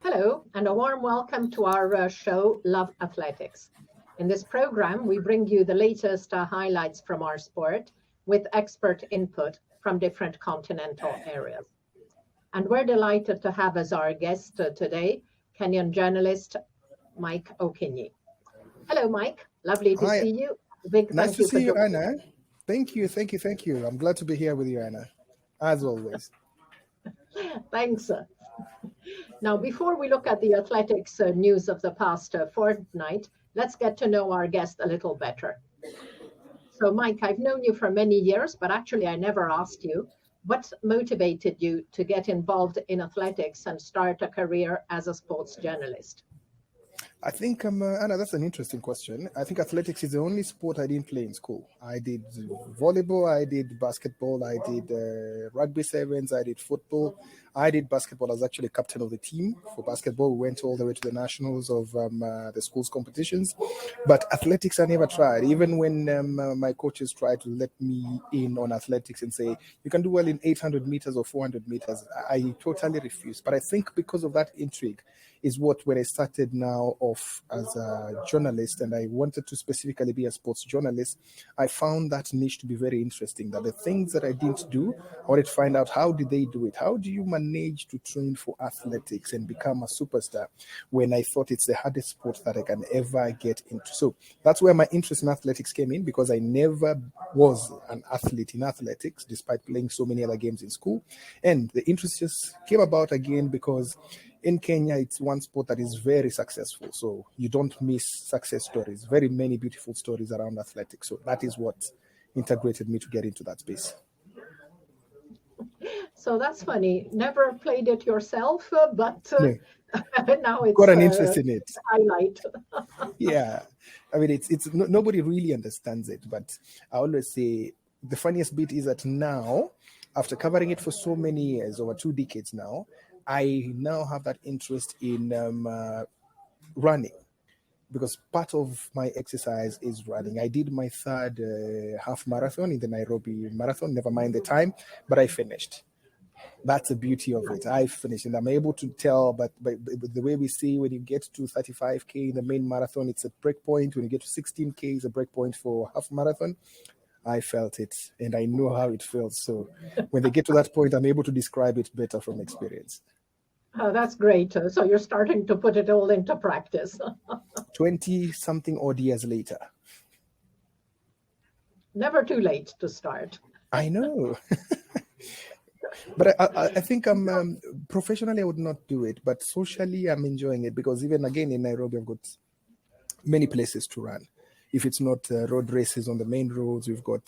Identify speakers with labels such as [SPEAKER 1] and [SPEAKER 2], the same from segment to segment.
[SPEAKER 1] Hello, and a warm welcome to our show, Love Athletics. In this program, we bring you the latest highlights from our sport with expert input from different continental areas. And we're delighted to have as our guest today Kenyan journalist Mike Okinyi. Hello, Mike. Lovely to
[SPEAKER 2] Hi,
[SPEAKER 1] see you. A big
[SPEAKER 2] nice
[SPEAKER 1] thank
[SPEAKER 2] to
[SPEAKER 1] you for
[SPEAKER 2] see you,
[SPEAKER 1] joining.
[SPEAKER 2] Anna. Thank you. I'm glad to be here with you, Anna, as always.
[SPEAKER 1] Thanks. Now, before we look at the athletics news of the past fortnight, let's get to know our guest a little better. So, Mike, I've known you for many years, but actually, I never asked you what motivated you to get involved in athletics and start a career as a sports journalist.
[SPEAKER 2] I think, Anna, that's an interesting question. I think athletics is the only sport I didn't play in school. I did volleyball, I did basketball, I did rugby sevens, I did football. I did basketball. I was actually captain of the team for basketball. We went all the way to the nationals of the school's competitions. But athletics, I never tried. Even when my coaches tried to let me in on athletics and say, you can do well in 800 meters or 400 meters, I totally refused. But I think because of that intrigue, is what when I started now off as a journalist and I wanted to specifically be a sports journalist, I found that niche to be very interesting. That the things that I didn't do, I wanted to find out how did they do it? How do you manage to train for athletics and become a superstar when I thought it's the hardest sport that I can ever get into? So that's where my interest in athletics came in because I never was an athlete in athletics despite playing so many other games in school. And the interest just came about again because in Kenya, it's one sport that is very successful. So you don't miss success stories, very many beautiful stories around athletics. So that is what integrated me to get into that space.
[SPEAKER 1] So that's funny. Never played it yourself, but
[SPEAKER 2] Yeah,
[SPEAKER 1] now it's
[SPEAKER 2] got an
[SPEAKER 1] a
[SPEAKER 2] interest in it.
[SPEAKER 1] highlight.
[SPEAKER 2] Yeah. I mean, nobody really understands it. But I always say the funniest bit is that now, after covering it for so many years, over 2 decades now, I now have that interest in running because part of my exercise is running. I did my third half marathon in the Nairobi marathon, never mind the time, but I finished. That's the beauty of it. I finished and I'm able to tell, but the way we see when you get to 35K in the main marathon, it's a break point. When you get to 16K, it's a break point for half marathon. I felt it and I know how it feels. So when they get to that point, I'm able to describe it better from experience.
[SPEAKER 1] Oh, that's great. So you're starting to put it all into practice.
[SPEAKER 2] 20 something odd years later.
[SPEAKER 1] Never too late to start.
[SPEAKER 2] I know. But I think professionally, I would not do it. But socially, I'm enjoying it because even again in Nairobi, I've got many places to run. If it's not road races on the main roads, we've got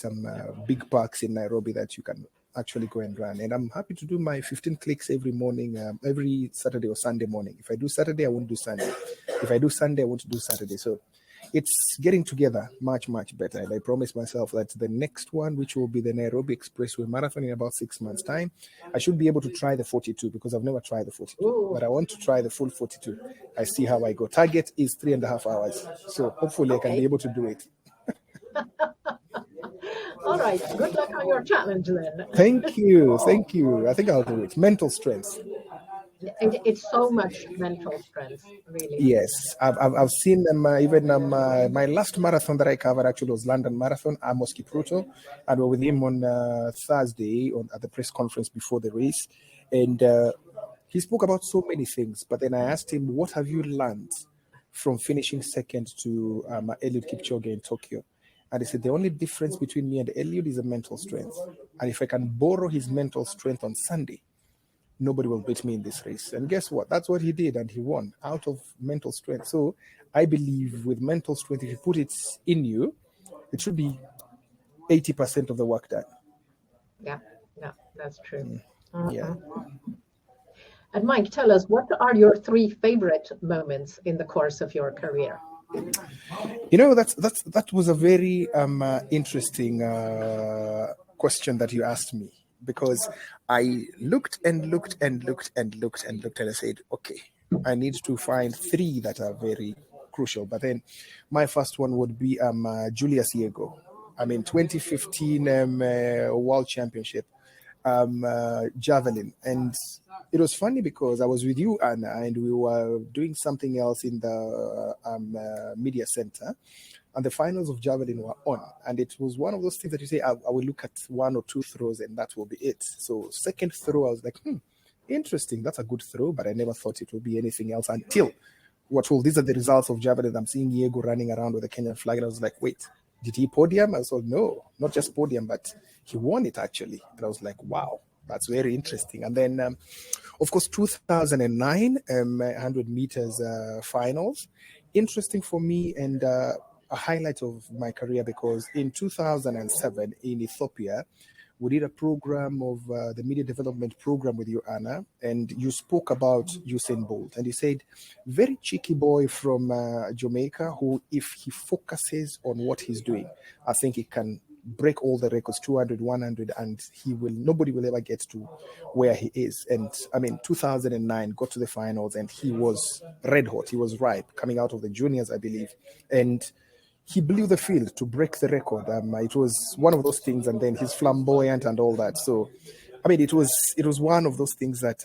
[SPEAKER 2] big parks in Nairobi that you can actually go and run. And I'm happy to do my 15 clicks every morning, every Saturday or Sunday morning. If I do Saturday, I won't do Sunday. If I do Sunday, I won't do Saturday. So it's getting together much, much better. And I promise myself that the next one, which will be the Nairobi Expressway Marathon in about 6 months' time, I should be able to try the 42 because I've never tried the 42.
[SPEAKER 1] Ooh,
[SPEAKER 2] But I want to try the full 42. I see how I go. Target is 3.5 hours. So hopefully I can be
[SPEAKER 1] okay.
[SPEAKER 2] able to do it.
[SPEAKER 1] All right. Good luck on your challenge then.
[SPEAKER 2] Thank you. Thank you. I think I'll do it. Mental strength.
[SPEAKER 1] It's so much mental strength, really.
[SPEAKER 2] Yes, I've seen them. Even my last marathon that I covered actually was London Marathon. Amos Kipruto, and we're with him on Thursday at the press conference before the race, and he spoke about so many things. But then I asked him, "What have you learned from finishing second to Eliud Kipchoge in Tokyo?" And he said, "The only difference between me and Eliud is a mental strength. And if I can borrow his mental strength on Sunday, nobody will beat me in this race." And guess what? That's what he did, and he won out of mental strength. So I believe with mental strength, if you put it in you, it should be 80% of the work done.
[SPEAKER 1] Yeah, yeah, that's true.
[SPEAKER 2] Yeah.
[SPEAKER 1] Mhm. And Mike, tell us, what are your three favorite moments in the course of your career?
[SPEAKER 2] That was a very interesting question that you asked me because I looked and looked and looked and looked and looked and I said, okay, I need to find three that are very crucial. But then my first one would be Julius Yego. I mean, 2015 World Championship. javelin. And it was funny because I was with you, Anna, and we were doing something else in the media center, and the finals of javelin were on. And it was one of those things that you say, I will look at one or two throws and that will be it. So second throw, I was like, interesting, that's a good throw, but I never thought it would be anything else until these are the results of javelin. I'm seeing Diego running around with the Kenyan flag, and I was like, wait, did he podium? I was like, no, not just podium, but he won it actually. And I was like, wow, that's very interesting. And then, of course, 2009 100 meters finals. Interesting for me, and a highlight of my career, because in 2007 in Ethiopia, we did a program of the media development program with you, Anna, and you spoke about Usain Bolt. And you said, very cheeky boy from Jamaica who, if he focuses on what he's doing, I think he can break all the records, 200, 100, and nobody will ever get to where he is. And I mean, 2009 got to the finals and he was red hot. He was ripe coming out of the juniors, I believe. And he blew the field to break the record. It was one of those things, and then he's flamboyant and all that. So, I mean, it was one of those things that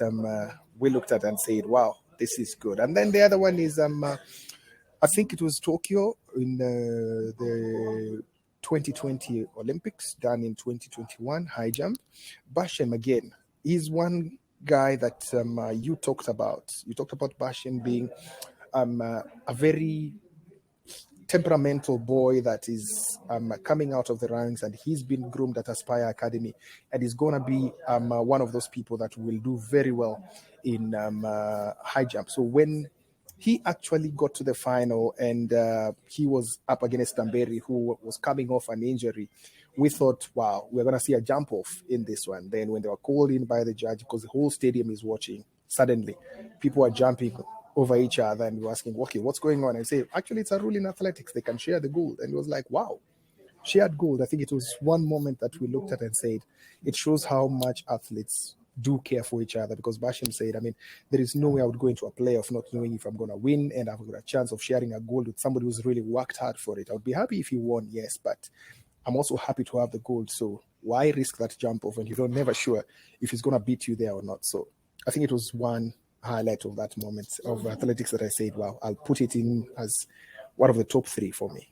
[SPEAKER 2] we looked at and said, wow, this is good. And then the other one is, I think it was Tokyo in the 2020 Olympics, done in 2021, high jump. Bashem, again, is one guy that you talked about. You talked about Bashem being a very temperamental boy that is coming out of the ranks, and he's been groomed at Aspire Academy, and he's going to be one of those people that will do very well in high jump. So when he actually got to the final and he was up against Tamberi, who was coming off an injury, we thought, wow, we're going to see a jump off in this one. Then when they were called in by the judge, because the whole stadium is watching, suddenly people are jumping over each other, and we're asking, okay, what's going on? And say, actually, it's a rule in athletics. They can share the gold. And it was like, wow, shared gold. I think it was one moment that we looked at and said, it shows how much athletes do care for each other. Because Basham said, I mean, there is no way I would go into a playoff not knowing if I'm going to win and I've got a chance of sharing a gold with somebody who's really worked hard for it. I would be happy if he won, yes, but I'm also happy to have the gold. So why risk that jump off when you're never sure if he's going to beat you there or not? So I think it was one highlight of that moment of athletics that I said, wow, I'll put it in as one of the top three for me.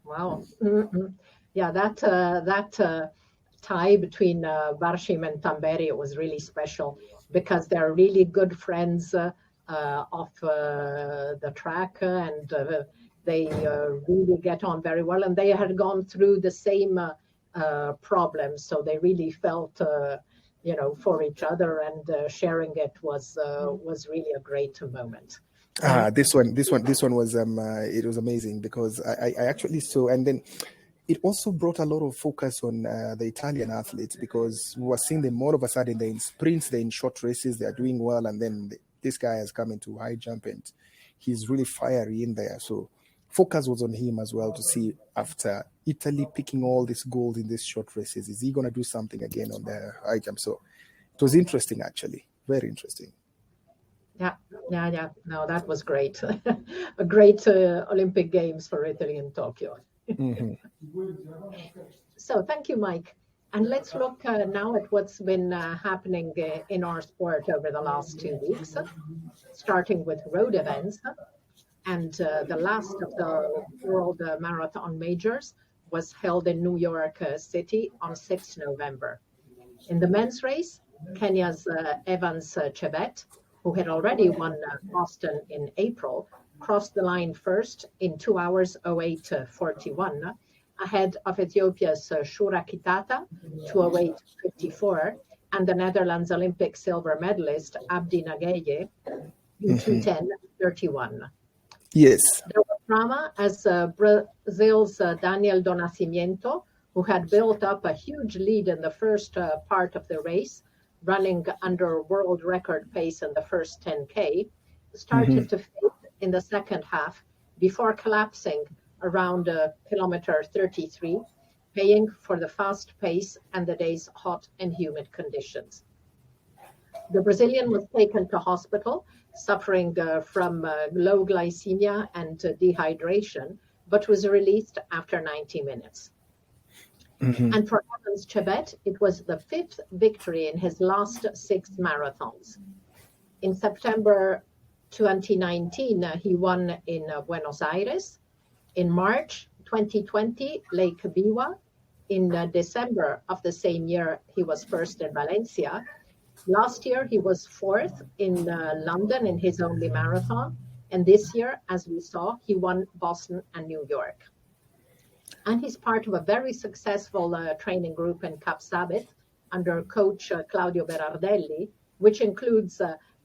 [SPEAKER 1] Wow. Mm-hmm. Yeah, that tie between Barshim and Tamberi was really special, because they're really good friends off the track, and they really get on very well, and they had gone through the same problems, so they really felt for each other, and sharing it was really a great moment.
[SPEAKER 2] This one was it was amazing, because I actually saw, and then it also brought a lot of focus on the Italian athletes, because we were seeing them all of a sudden. They're in sprints, they're in short races, they're doing well, and then this guy has come into high jump and he's really fiery in there. So focus was on him as well, to see, after Italy picking all this gold in these short races, is he going to do something again on the high jump? So it was interesting, actually, very interesting.
[SPEAKER 1] Yeah. No, that was great. A great Olympic Games for Italy in Tokyo.
[SPEAKER 2] Mm-hmm.
[SPEAKER 1] So thank you, Mike. And let's look now at what's been happening in our sport over the last 2 weeks, starting with road events. And the last of the World Marathon Majors was held in New York City on 6 November. In the men's race, Kenya's Evans Chebet, who had already won Boston in April, crossed the line first in 2 hours 08:41, ahead of Ethiopia's Shura Kitata, 2:08:54, and the Netherlands Olympic silver medalist Abdi Nageye, 2:10:31.
[SPEAKER 2] Yes.
[SPEAKER 1] There was drama as Brazil's Daniel do Nascimento, who had built up a huge lead in the first part of the race, running under world record pace in the first 10K, started to fade in the second half before collapsing around kilometer 33, paying for the fast pace and the day's hot and humid conditions. The Brazilian was taken to hospital, suffering from low glycemia and dehydration, but was released after 90 minutes. And for Evans Chebet, it was the 5th victory in his last 6 marathons. In September 2019, he won in Buenos Aires. In March 2020, Lake Biwa. In December of the same year, he was first in Valencia. Last year, he was 4th in London in his only marathon. And this year, as we saw, he won Boston and New York. And he's part of a very successful training group in Capsabit under coach Claudio Berardelli, which includes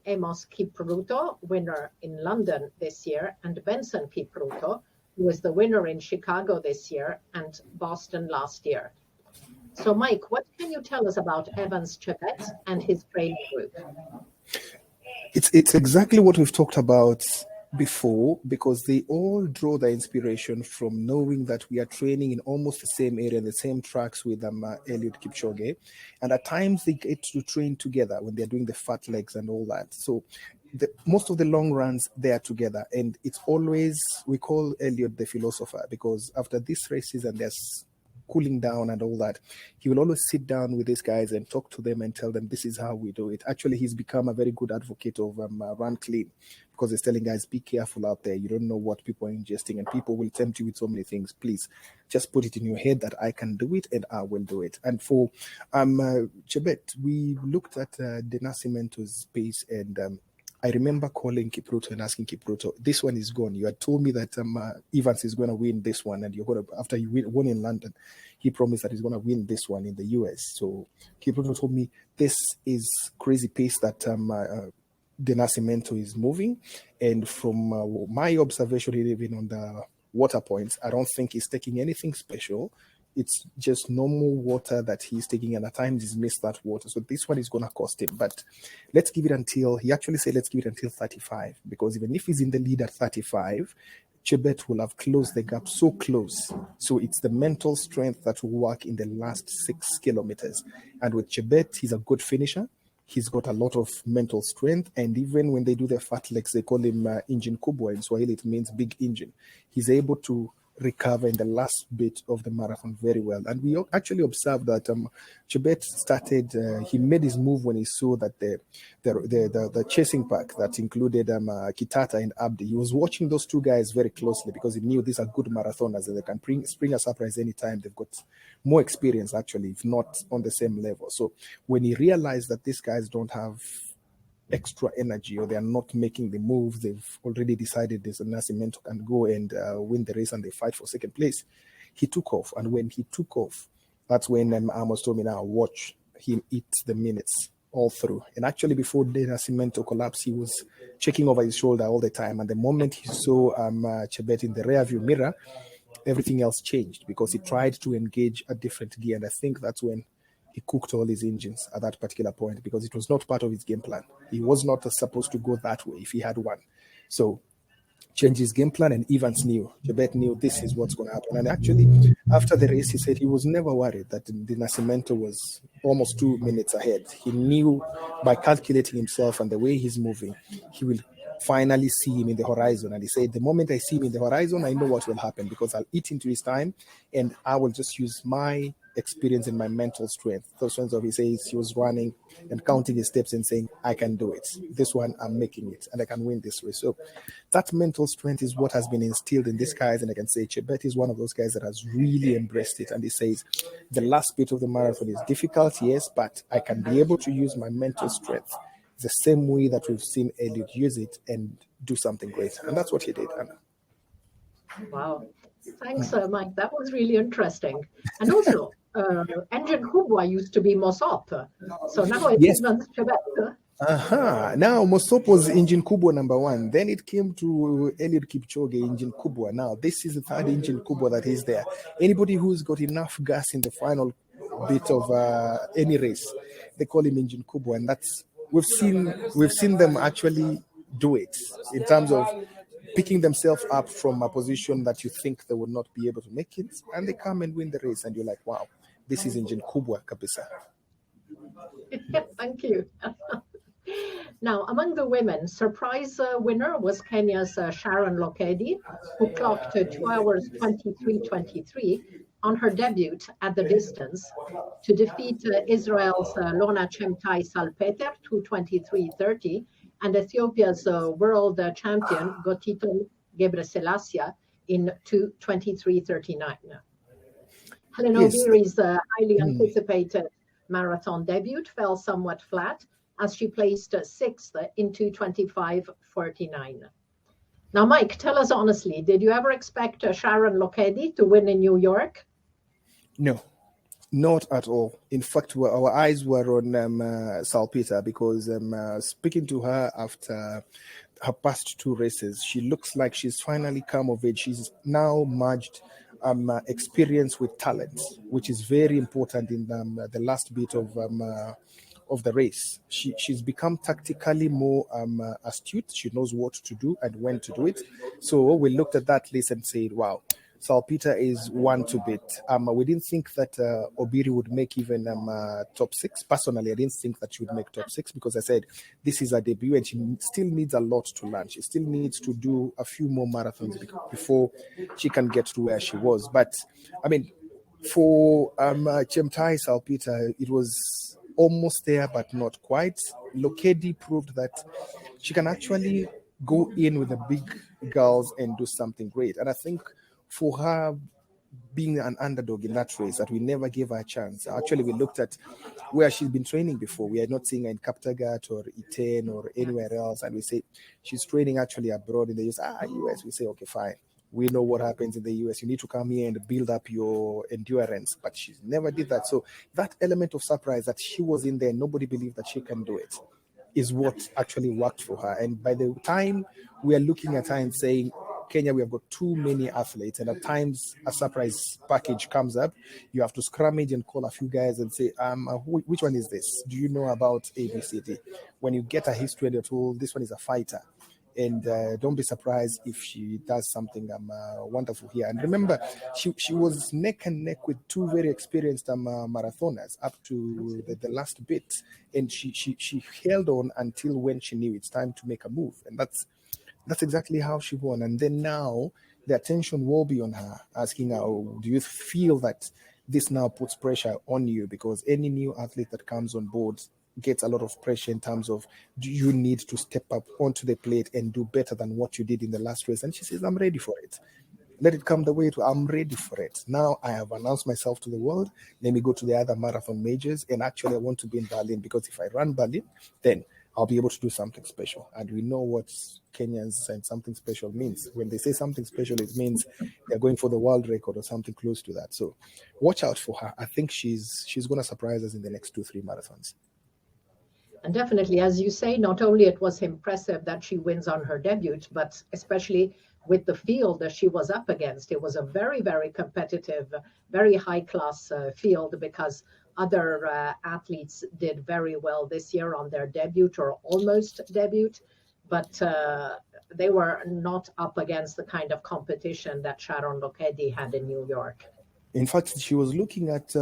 [SPEAKER 1] Amos Kipruto, winner in London this year, and Benson Kipruto, who was the winner in Chicago this year and Boston last year. So, Mike, what can you tell us about Evans Chebet and his training group?
[SPEAKER 2] It's exactly what we've talked about before, because they all draw their inspiration from knowing that we are training in almost the same area, the same tracks with Eliud Kipchoge, and at times they get to train together when they're doing the fat legs and all that. So most of the long runs they are together, and it's always, we call Eliud the philosopher, because after this race season there's cooling down and all that, he will always sit down with these guys and talk to them and tell them this is how we do it. Actually, he's become a very good advocate of run clean, because he's telling guys, be careful out there. You don't know what people are ingesting, and people will tempt you with so many things. Please just put it in your head that I can do it and I will do it. And for Chebet, we looked at De Nascimento's pace, and I remember calling Kipruto and asking Kipruto, this one is gone. You had told me that Evans is going to win this one, and you're going to, after you won in London, he promised that he's going to win this one in the US. So Kipruto told me this is crazy pace that De Nascimento is moving. And from my observation, even on the water points, I don't think he's taking anything special. It's just normal water that he's taking, and at times he's missed that water. So this one is going to cost him. But let's give it until, he actually said, let's give it until 35, because even if he's in the lead at 35, Chebet will have closed the gap so close. So it's the mental strength that will work in the last 6 kilometers. And with Chebet, he's a good finisher. He's got a lot of mental strength, and even when they do their fat legs, they call him engine kubwa. In Swahili, it means big engine. He's able to recover in the last bit of the marathon very well. And we actually observed that Chebet started, he made his move when he saw that the chasing pack that included Kitata and Abdi, he was watching those two guys very closely, because he knew these are good marathoners and they can spring a surprise anytime. They've got more experience, actually, if not on the same level. So when he realized that these guys don't have extra energy, or they are not making the moves, they've already decided this Nascimento can go and win the race and they fight for second place, he took off. And when he took off, that's when Amos told me, now watch him eat the minutes all through. And actually, before the Nascimento collapsed, he was checking over his shoulder all the time. And the moment he saw Chebet in the rear view mirror, everything else changed, because he tried to engage a different gear. And I think that's when he cooked all his engines at that particular point, because it was not part of his game plan. He was not supposed to go that way if he had one. So changed his game plan, and Evans knew, Chebet knew this is what's going to happen. And actually, after the race, he said he was never worried that the Nascimento was almost 2 minutes ahead. He knew by calculating himself and the way he's moving, he will finally see him in the horizon. And he said, the moment I see him in the horizon, I know what will happen, because I'll eat into his time and I will just use my experience and my mental strength. Those ones of he says he was running and counting his steps and saying, I can do it. This one, I'm making it, and I can win this race. So that mental strength is what has been instilled in these guys. And I can say Chebet is one of those guys that has really embraced it. And he says, the last bit of the marathon is difficult, yes, but I can be able to use my mental strength the same way that we've seen Eliud use it and do something great. And that's what he did, Anna.
[SPEAKER 1] Wow. Thanks, Mike. That was really interesting. And also, engine kubwa used to be Mosop. So now it's Evans Chebet.
[SPEAKER 2] Now Mosop was engine kubwa number 1. Then it came to Eliud Kipchoge, engine kubwa. Now this is the third engine kubwa that is there. Anybody who's got enough gas in the final bit of any race, they call him engine kubwa. And that's, we've seen them actually do it in terms of picking themselves up from a position that you think they would not be able to make it, and they come and win the race, and you're like, wow, this is engine kubwa kabisa.
[SPEAKER 1] Thank you. Now, among the women, surprise winner was Kenya's Sharon Lokedi, who clocked 2 hours 23:23, on her debut at the distance to defeat Israel's Lorna Chemtai Salpeter 2:23:30 and Ethiopia's world champion Gotito Gebreselassie in 2:23:39. Helen
[SPEAKER 2] Yes.
[SPEAKER 1] Obiri's highly anticipated marathon debut fell somewhat flat as she placed sixth in 2:25:49. Now, Mike, tell us honestly, did you ever expect Sharon Lokedi to win in New York?
[SPEAKER 2] No, not at all. In fact, our eyes were on Salpeter because speaking to her after her past two races, she looks like she's finally come of age. She's now merged experience with talent, which is very important in the last bit of the race. She's become tactically more astute. She knows what to do and when to do it. So we looked at that list and said, wow, Salpeter is one to beat. We didn't think that Obiri would make even top six. Personally, I didn't think that she would make top six because I said this is her debut and she still needs a lot to learn. She still needs to do a few more marathons before she can get to where she was. But I mean, for Chemtai Salpeter, it was almost there, but not quite. Lokedi proved that she can actually go in with the big girls and do something great. And I think for her being an underdog in that race, that we never gave her a chance. Actually, we looked at where she's been training before. We are not seeing her in Kaptagat or Iten or anywhere else. And we say she's training actually abroad in the US. We say, okay, fine. We know what happens in the US. You need to come here and build up your endurance. But she never did that. So that element of surprise that she was in there, nobody believed that she can do it, is what actually worked for her. And by the time we are looking at her and saying, Kenya, we have got too many athletes, and at times a surprise package comes up. You have to scrummage and call a few guys and say, which one is this? Do you know about ABCD? When you get a history and you're told this one is a fighter, and don't be surprised if she does something wonderful here. And remember, she was neck and neck with two very experienced marathoners up to the last bit, and she held on until when she knew it's time to make a move, and that's exactly how she won. And then now the attention will be on her, asking her, do you feel that this now puts pressure on you? Because any new athlete that comes on board gets a lot of pressure in terms of, do you need to step up onto the plate and do better than what you did in the last race? And she says, I'm ready for it. Let it come the way to, I'm ready for it. Now I have announced myself to the world. Let me go to the other marathon majors. And actually I want to be in Berlin, because if I run Berlin, then I'll be able to do something special. And we know what Kenyans and something special means. When they say something special, it means they're going for the world record or something close to that. So watch out for her. I think she's going to surprise us in the next 2-3 marathons.
[SPEAKER 1] And definitely, as you say, not only it was impressive that she wins on her debut, but especially with the field that she was up against. It was a very, very competitive, very high-class field, because other athletes did very well this year on their debut or almost debut, but they were not up against the kind of competition that Sharon Lokedi had in New York.
[SPEAKER 2] In fact, she was looking at,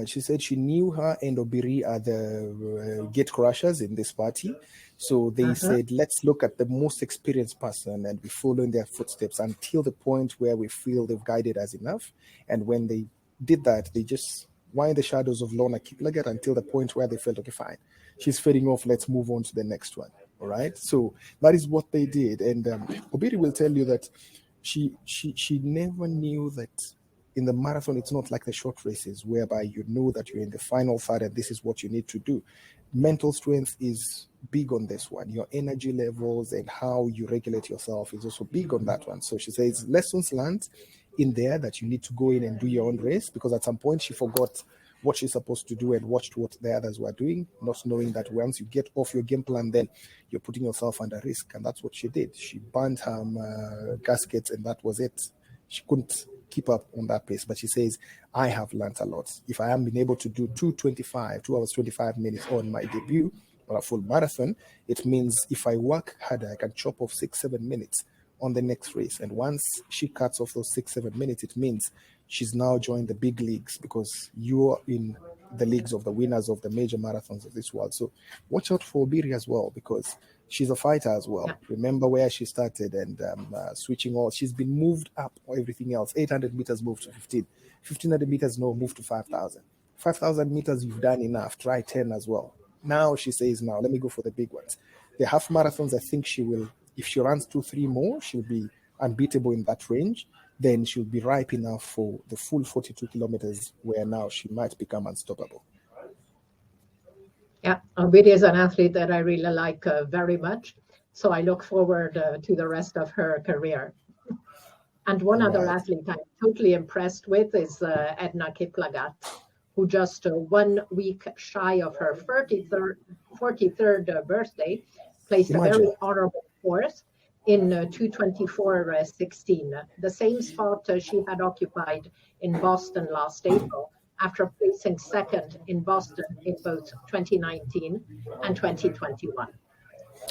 [SPEAKER 2] she said she knew her and Obiri are the gate crushers in this party. So they said, let's look at the most experienced person and we follow in their footsteps until the point where we feel they've guided us enough. And when they did that, they just wind the shadows of Lorna Kiplagat until the point where they felt, okay, fine, she's fading off, let's move on to the next one. All right. So that is what they did. And Obiri will tell you that she never knew that in the marathon, it's not like the short races whereby you know that you're in the final third and this is what you need to do. Mental strength is big on this one. Your energy levels and how you regulate yourself is also big on that one. So she says lessons learned in there, that you need to go in and do your own race, because at some point she forgot what she's supposed to do and watched what the others were doing, not knowing that once you get off your game plan, then you're putting yourself under risk. And that's what she did. She burned her gaskets and that was it. She couldn't keep up on that pace, but she says, I have learned a lot. If I am being able to do 2:25, 2 hours 25 minutes on my debut on a full marathon, it means if I work harder, I can chop off 6-7 minutes on the next race. And once she cuts off those 6-7 minutes, it means she's now joined the big leagues, because you're in the leagues of the winners of the major marathons of this world. So watch out for Obiri as well, because She's a fighter as well.
[SPEAKER 1] Yeah.
[SPEAKER 2] Remember where she started and switching all. She's been moved up everything else. 800 meters moved to 15. 1500 meters no, moved to 5,000. 5,000 meters, you've done enough. Try 10 as well. Now she says, now let me go for the big ones. The half marathons, I think she will, if she runs 2-3 more, she'll be unbeatable in that range. Then she'll be ripe enough for the full 42 kilometers, where now she might become unstoppable.
[SPEAKER 1] Yeah, Obidia is an athlete that I really like very much. So I look forward to the rest of her career. And one other athlete I'm totally impressed with is Edna Kiplagat, who just 1 week shy of her 43rd birthday placed a very honorable fourth in 2:24:16, the same spot she had occupied in Boston last April, after placing second in Boston in both 2019 and 2021.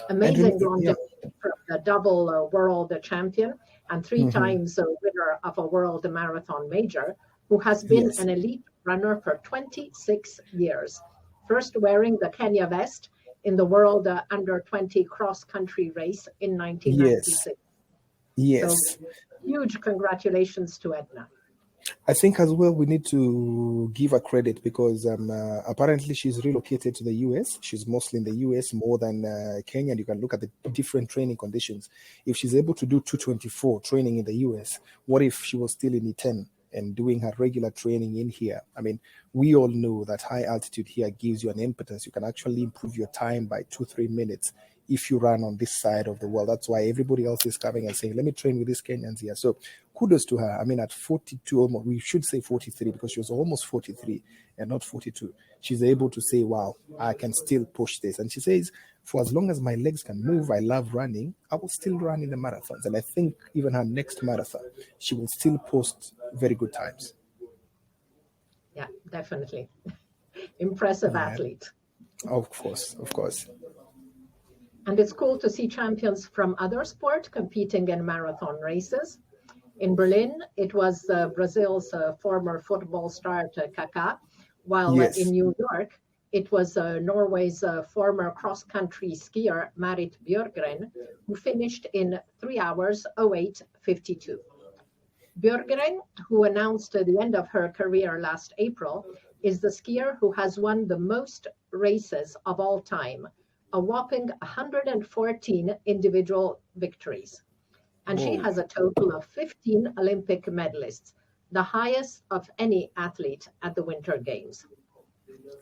[SPEAKER 1] Amazing longevity from the double world champion and 3 times winner of a world marathon major, who has been an elite runner for 26 years, first wearing the Kenya vest in the world under-20 cross-country race in 1996.
[SPEAKER 2] Yes.
[SPEAKER 1] So huge congratulations to Edna.
[SPEAKER 2] I think as well we need to give her credit because apparently she's relocated to the US. She's mostly in the US more than Kenya. And you can look at the different training conditions. If she's able to do 2:24 training in the US, what if she was still in E10 and doing her regular training in here? I mean, we all know that high altitude here gives you an impetus. You can actually improve your time by 2-3 minutes if you run on this side of the world. That's why everybody else is coming and saying, let me train with these Kenyans here. So kudos to her. I mean, at 42, almost, we should say 43 because she was almost 43 and not 42. She's able to say, wow, I can still push this. And she says, for as long as my legs can move, I love running, I will still run in the marathons. And I think even her next marathon, she will still post very good times.
[SPEAKER 1] Yeah, definitely. Impressive athlete.
[SPEAKER 2] Of course.
[SPEAKER 1] And it's cool to see champions from other sports competing in marathon races. In Berlin, it was Brazil's former football star Kaká, while in New York, it was Norway's former cross-country skier Marit Bjørgren, who finished in 3 hours 08:52. Bjørgren, who announced the end of her career last April, is the skier who has won the most races of all time, a whopping 114 individual victories. And she has a total of 15 Olympic medalists, the highest of any athlete at the Winter Games.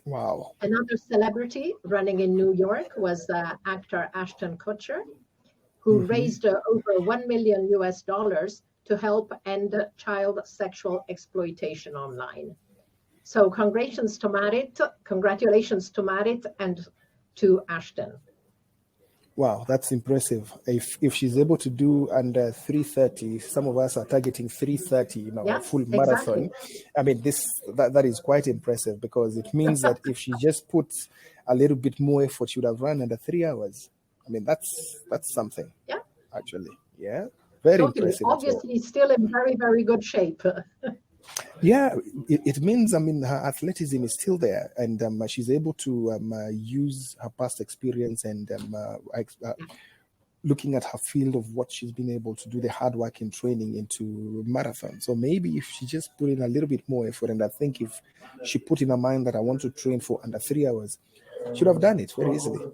[SPEAKER 2] Wow.
[SPEAKER 1] Another celebrity running in New York was actor Ashton Kutcher, who raised over $1 million to help end child sexual exploitation online. So congratulations to Marit and to Ashton.
[SPEAKER 2] Wow, that's impressive. If she's able to do under 3:30, some of us are targeting 3:30, a full marathon. I mean, that is quite impressive because it means that if she just puts a little bit more effort, she would have run under 3 hours. I mean, that's something.
[SPEAKER 1] Yeah.
[SPEAKER 2] Actually, yeah, very impressive.
[SPEAKER 1] Obviously, still in very, very good shape.
[SPEAKER 2] Yeah, it means, I mean, her athleticism is still there, and she's able to use her past experience and looking at her field of what she's been able to do, the hard work in training into marathon. So maybe if she just put in a little bit more effort, and I think if she put in her mind that I want to train for under 3 hours, she would have done it very easily.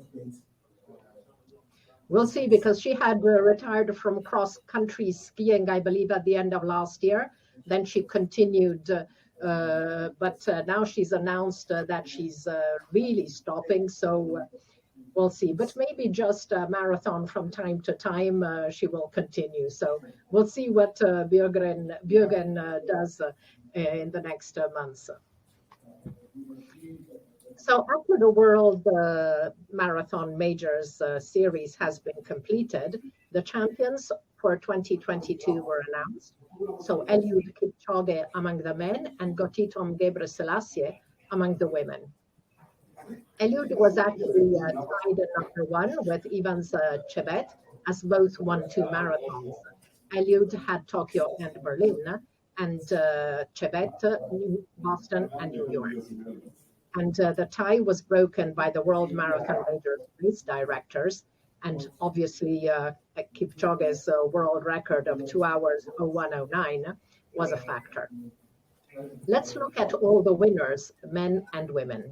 [SPEAKER 1] We'll see, because she had retired from cross-country skiing, I believe, at the end of last year. Then she continued, but now she's announced that she's really stopping. So we'll see. But maybe just a marathon from time to time, she will continue. So we'll see what Bjørgen does in the next months. So after the World Marathon Majors series has been completed, the champions for 2022 were announced. So Eliud Kipchoge among the men and Gotitom Ghebreselassie among the women. Eliud was actually tied at number 1 with Evans Chebet, as both won 2 marathons. Eliud had Tokyo and Berlin, and Chebet Boston and New York. And the tie was broken by the World Marathon Majors race directors, And obviously, Kipchoge's world record of 2 hours 0109 was a factor. Let's look at all the winners, men and women.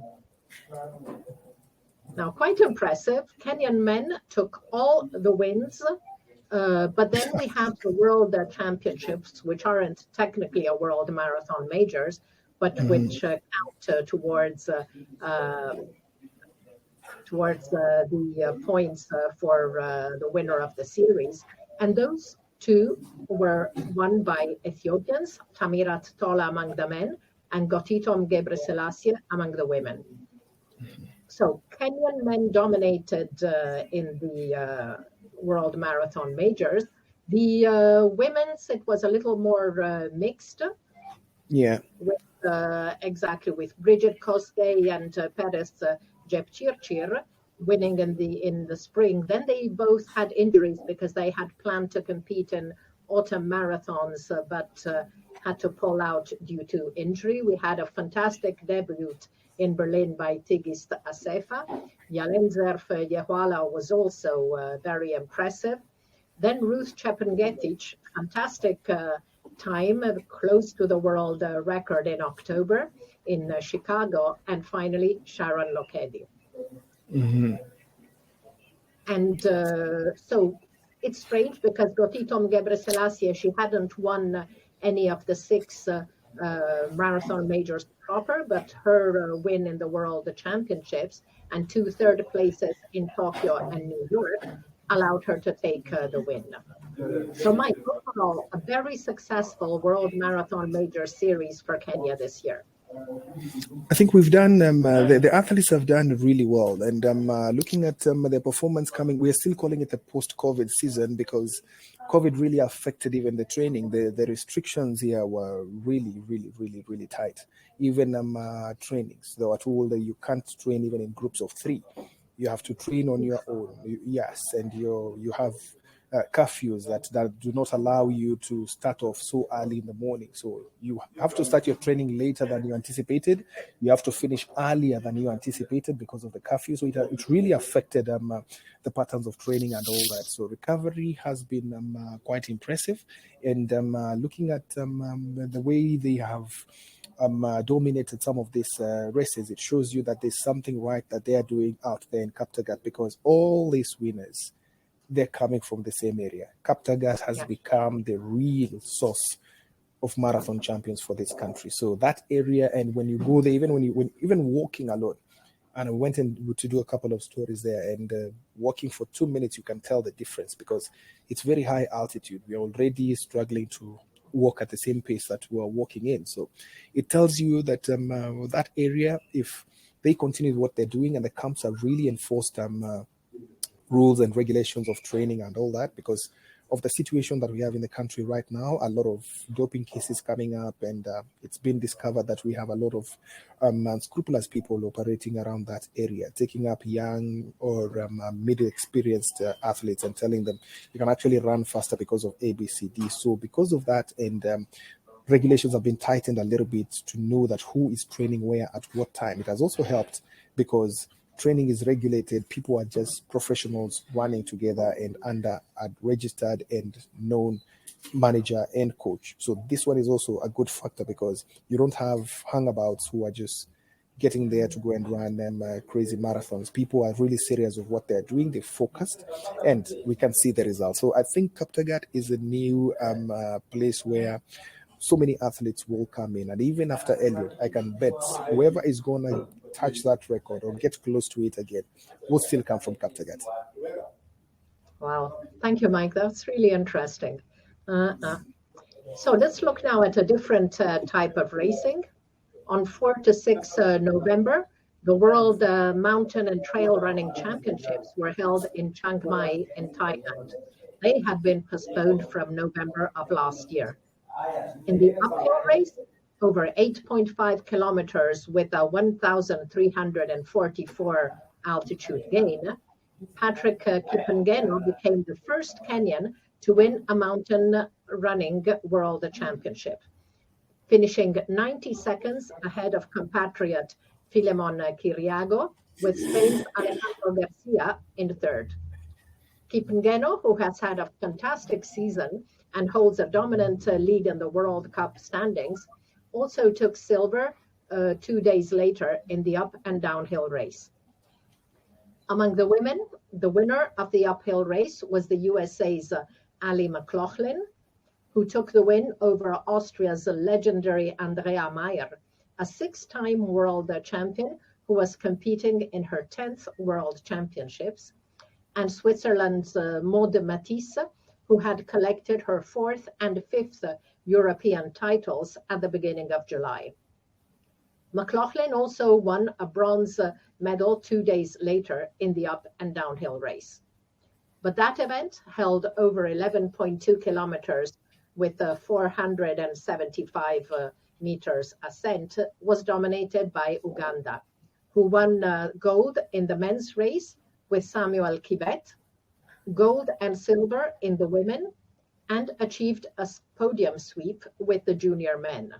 [SPEAKER 1] Now, quite impressive. Kenyan men took all the wins, but then we have the World Championships, which aren't technically a World Marathon Majors, but which count towards the points for the winner of the series. And those two were won by Ethiopians, Tamirat Tola among the men, and Gotitom Gebreselassie among the women. So Kenyan men dominated in the World Marathon Majors. The women's, it was a little more mixed.
[SPEAKER 2] Yeah.
[SPEAKER 1] Exactly, with Bridget Kosgei and Perez Jepchirchir winning in the spring. Then they both had injuries because they had planned to compete in autumn marathons, but had to pull out due to injury. We had a fantastic debut in Berlin by Tigist Asefa. Yalenzerf Yehwala was also very impressive. Then Ruth Chepengetich, fantastic time, close to the world record in October in Chicago. And finally, Sharon Lokedi. And so it's strange because Gotitom Gebreselassie, she hadn't won any of the 6 marathon majors proper, but her win in the World Championships and 2 third places in Tokyo and New York allowed her to take the win. So Mike, overall, a very successful World Marathon Major Series for Kenya this year.
[SPEAKER 2] I think we've done, the athletes have done really well. And looking at their performance coming, we're still calling it a post-COVID season because COVID really affected even the training. The restrictions here were really, really, really, really tight. Even trainings, they were told that you can't train even in groups of 3. You have to train on your own. Yes, and you have curfews that do not allow you to start off so early in the morning. So you have to start your training later than you anticipated. You have to finish earlier than you anticipated because of the curfew. So it really affected the patterns of training and all that. So recovery has been quite impressive. And looking at the way they have dominated some of these races, it shows you that there's something right that they are doing out there in Kaptagat, because all these winners, they're coming from the same area. Kaptagat has become the real source of marathon champions for this country. So that area, and when you go there, even walking alone, and I went in to do a couple of stories there, and walking for 2 minutes, you can tell the difference because it's very high altitude. We're already struggling to walk at the same pace that we're walking in. So it tells you that that area, if they continue what they're doing and the camps are really enforced rules and regulations of training and all that, because of the situation that we have in the country right now, a lot of doping cases coming up, and it's been discovered that we have a lot of unscrupulous people operating around that area, taking up young or mid-experienced athletes and telling them you can actually run faster because of ABCD. So because of that, and regulations have been tightened a little bit to know that who is training where at what time. It has also helped because training is regulated. People are just professionals running together and under a registered and known manager and coach. So this one is also a good factor because you don't have hangabouts who are just getting there to go and run them crazy marathons. People are really serious of what they're doing. They're focused, and we can see the results. So I think Kaptagat is a new place where so many athletes will come in. And even after Elliot, I can bet whoever is going to touch that record or get close to it again will still come from Kaptagat.
[SPEAKER 1] Wow. Thank you, Mike. That's really interesting. So let's look now at a different type of racing. On 4 to 6 November, the World Mountain and Trail Running Championships were held in Chiang Mai in Thailand. They had been postponed from November of last year. In the uphill race, over 8.5 kilometers with a 1,344 altitude gain, Patrick Kipngeno became the first Kenyan to win a mountain running world championship, finishing 90 seconds ahead of compatriot Filemon Kiriago, with Spain's Alejandro Garcia in third. Kipngeno, who has had a fantastic season and holds a dominant lead in the World Cup standings, also took silver 2 days later in the up and downhill race. Among the women, the winner of the uphill race was the USA's Ali McLaughlin, who took the win over Austria's legendary Andrea Mayer, a 6-time world champion who was competing in her 10th World Championships, and Switzerland's Maude Matisse, who had collected her 4th and 5th European titles at the beginning of July. McLaughlin also won a bronze medal 2 days later in the up and downhill race. But that event, held over 11.2 kilometers with a 475 meters ascent, was dominated by Uganda, who won gold in the men's race with Samuel Kibet, gold and silver in the women, and achieved a podium sweep with the junior men.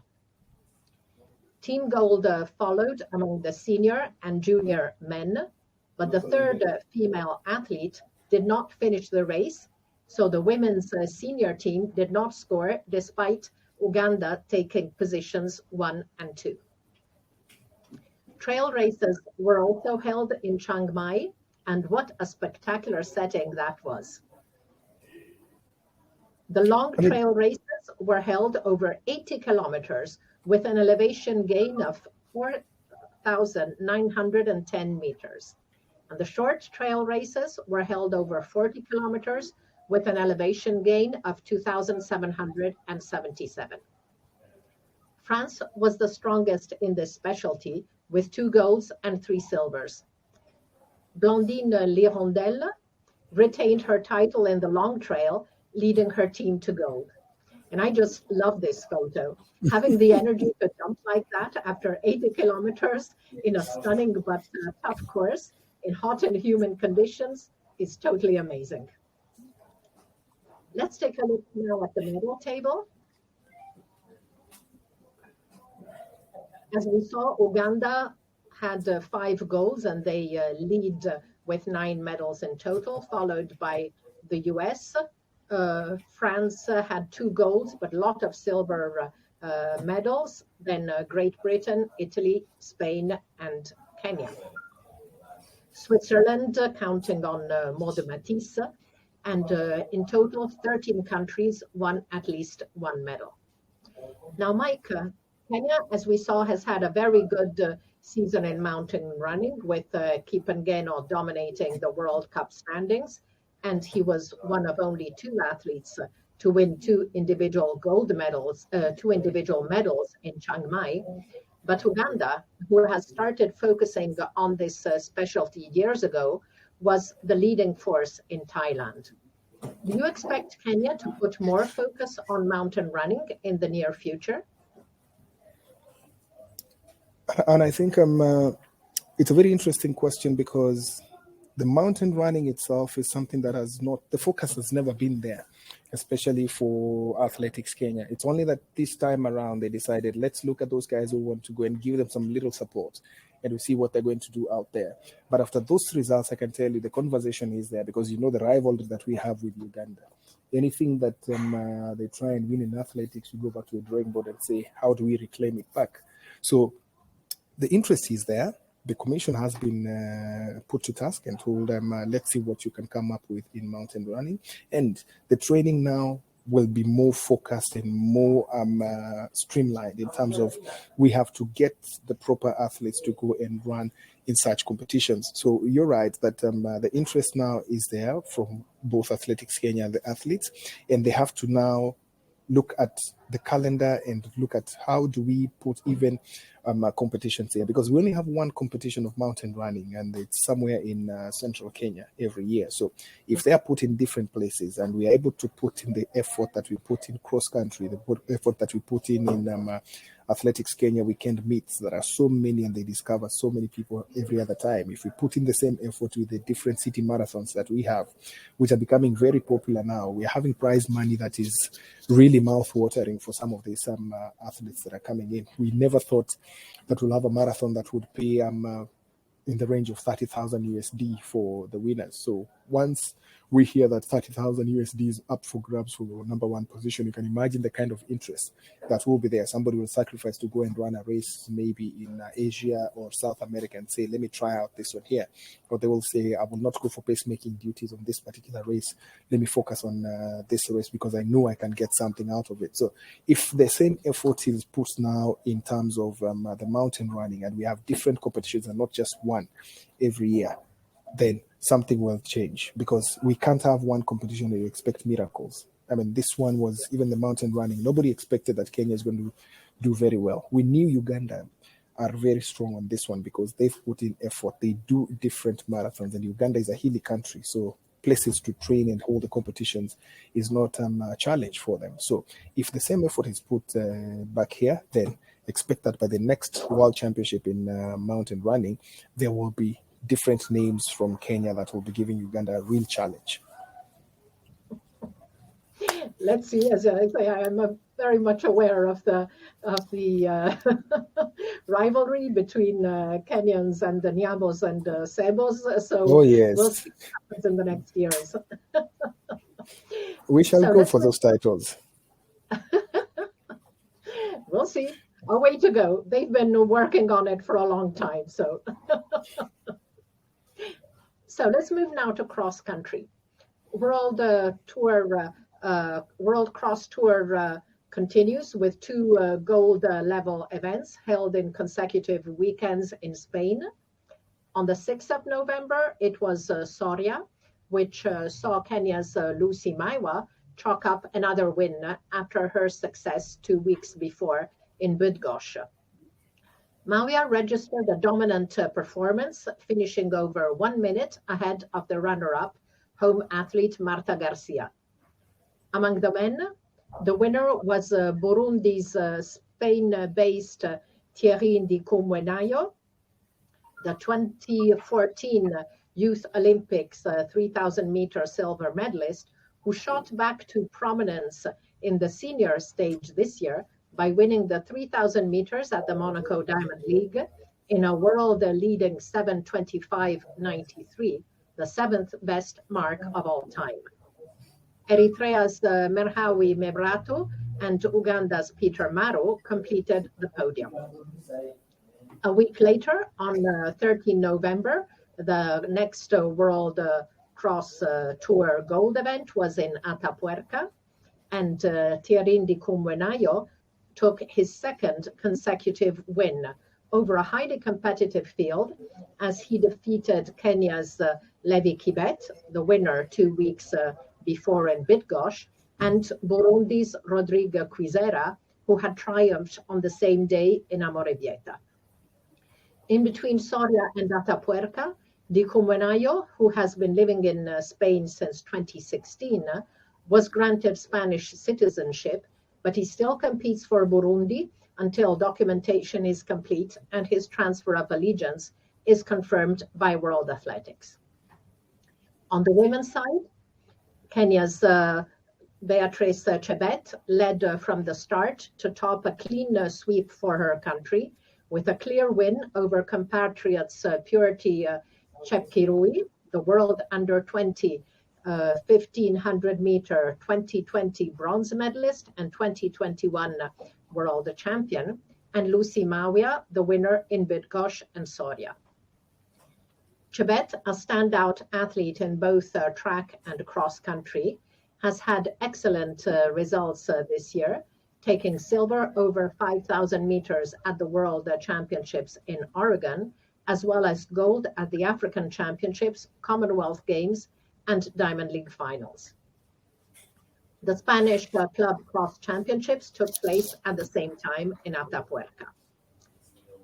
[SPEAKER 1] Team gold followed among the senior and junior men, but the third female athlete did not finish the race, so the women's senior team did not score despite Uganda taking positions 1 and 2. Trail races were also held in Chiang Mai, and what a spectacular setting that was. The long trail races were held over 80 kilometers with an elevation gain of 4,910 meters. And the short trail races were held over 40 kilometers with an elevation gain of 2,777. France was the strongest in this specialty with 2 golds and 3 silvers. Blandine Lirondelle retained her title in the long trail, leading her team to gold. And I just love this photo. Having the energy to jump like that after 80 kilometers in a stunning but tough course in hot and humid conditions is totally amazing. Let's take a look now at the medal table. As we saw, Uganda had 5 golds and they lead with 9 medals in total, followed by the US. France had 2 golds, but a lot of silver medals. Then Great Britain, Italy, Spain, and Kenya. Switzerland, counting on Maude Matisse, and in total, 13 countries won at least 1 medal. Now, Mike, Kenya, as we saw, has had a very good season in mountain running, with Kipngeno dominating the World Cup standings. And he was one of only 2 athletes to win 2 individual gold medals, 2 individual medals in Chiang Mai. But Uganda, who has started focusing on this specialty years ago, was the leading force in Thailand. Do you expect Kenya to put more focus on mountain running in the near future?
[SPEAKER 2] And I think it's a very interesting question, because the mountain running itself is something that the focus has never been there, especially for Athletics Kenya. It's only that this time around they decided, let's look at those guys who want to go and give them some little support, and we see what they're going to do out there. But after those results, I can tell you the conversation is there, because you know the rivalry that we have with Uganda. Anything that they try and win in athletics, you go back to the drawing board and say, how do we reclaim it back? So the interest is there. The commission has been put to task and told them, let's see what you can come up with in mountain running. And the training now will be more focused and more streamlined in terms of we have to get the proper athletes to go and run in such competitions. So you're right that the interest now is there from both Athletics Kenya and the athletes, and they have to now look at the calendar and look at how do we put even competitions here, because we only have one competition of mountain running, and it's somewhere in central Kenya every year. So if they are put in different places and we are able to put in the effort that we put in cross country, the effort that we put in Athletics Kenya weekend meets, there are so many and they discover so many people every other time. If we put in the same effort with the different city marathons that we have, which are becoming very popular now, we are having prize money that is really mouth-watering for some of these athletes that are coming in. We never thought that we'll have a marathon that would pay in the range of 30,000 USD for the winners. So once we hear that 30,000 USD is up for grabs for the number one position, you can imagine the kind of interest that will be there. Somebody will sacrifice to go and run a race maybe in Asia or South America and say, let me try out this one here. Or they will say, I will not go for pacemaking duties on this particular race. Let me focus on this race because I know I can get something out of it. So if the same effort is put now in terms of the mountain running, and we have different competitions and not just one every year, then something will change, because we can't have one competition and you expect miracles. I mean, this one was, even the mountain running, nobody expected that Kenya is going to do very well. We knew Uganda are very strong on this one because they've put in effort. They do different marathons, and Uganda is a hilly country, so places to train and hold the competitions is not a challenge for them. So if the same effort is put back here, then expect that by the next World Championship in mountain running, there will be different names from Kenya that will be giving Uganda a real challenge.
[SPEAKER 1] Let's see. As I say, I am very much aware of the rivalry between Kenyans and the Nyambos and Sebos. So
[SPEAKER 2] yes,
[SPEAKER 1] we'll see what happens in the next years.
[SPEAKER 2] We shall go for those titles.
[SPEAKER 1] We'll see. A way to go. They've been working on it for a long time. So, so let's move now to cross country. World Cross Tour continues with two gold level events held in consecutive weekends in Spain. On the 6th of November, it was Soria, which saw Kenya's Lucy Maiwa chalk up another win after her success 2 weeks before in Bydgoszcz. Maiwa registered a dominant performance, finishing over 1 minute ahead of the runner-up, home athlete Marta Garcia. Among the men, the winner was Burundi's Spain-based Thierry Ndikumwenayo, the 2014 Youth Olympics 3,000-meter silver medalist, who shot back to prominence in the senior stage this year by winning the 3,000 meters at the Monaco Diamond League in a world-leading 7:25.93, the seventh best mark of all time. Eritrea's Merhawi Mebratu and Uganda's Peter Maro completed the podium. A week later, on 13 November, the next World Cross Tour Gold event was in Atapuerca, and Thierry Ndikumwenayo took his second consecutive win over a highly competitive field as he defeated Kenya's Levi Kibet, the winner 2 weeks before in Bydgoszcz, and Burundi's Rodrigo Kwizera, who had triumphed on the same day in Amorebieta. In between Soria and Atapuerca, Ndikumwenayo, who has been living in Spain since 2016, was granted Spanish citizenship, but he still competes for Burundi until documentation is complete and his transfer of allegiance is confirmed by World Athletics. On the women's side, Kenya's Beatrice Chebet led from the start to top a clean sweep for her country with a clear win over compatriots Purity Chepkirui, the world under-20 1500 meter 2020 bronze medalist and 2021 world champion, and Lucy Maiwa, the winner in Bydgoszcz and Soria. Chebet, a standout athlete in both track and cross country, has had excellent results this year, taking silver over 5,000 meters at the World Championships in Oregon, as well as gold at the African Championships, Commonwealth Games, and Diamond League finals. The Spanish Club Cross Championships took place at the same time in Atapuerca.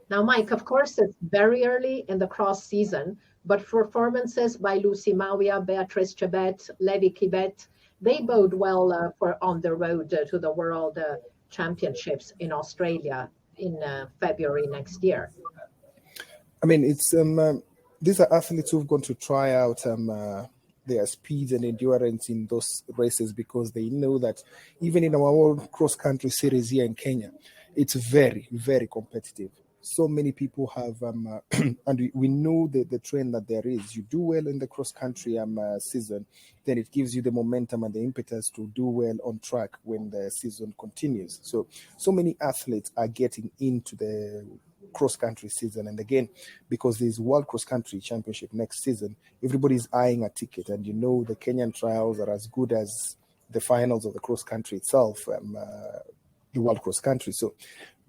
[SPEAKER 1] Now, Mike, of course, it's very early in the cross season, but performances by Lucy Maiwa, Beatrice Chebet, Levi Kibet, they bode well for on the road to the World Championships in Australia in February next year.
[SPEAKER 2] I mean, it's these are athletes who've gone to try out their speed and endurance in those races because they know that even in our World Cross Country Series here in Kenya, it's very, very competitive. so many people have, and we know the trend that there is. You do well in the cross country season, then it gives you the momentum and the impetus to do well on track when the season continues. So many athletes are getting into the cross country season, and again, because there's World Cross Country Championship next season, everybody's eyeing a ticket, and the Kenyan trials are as good as the finals of the cross country itself, the World Cross Country. So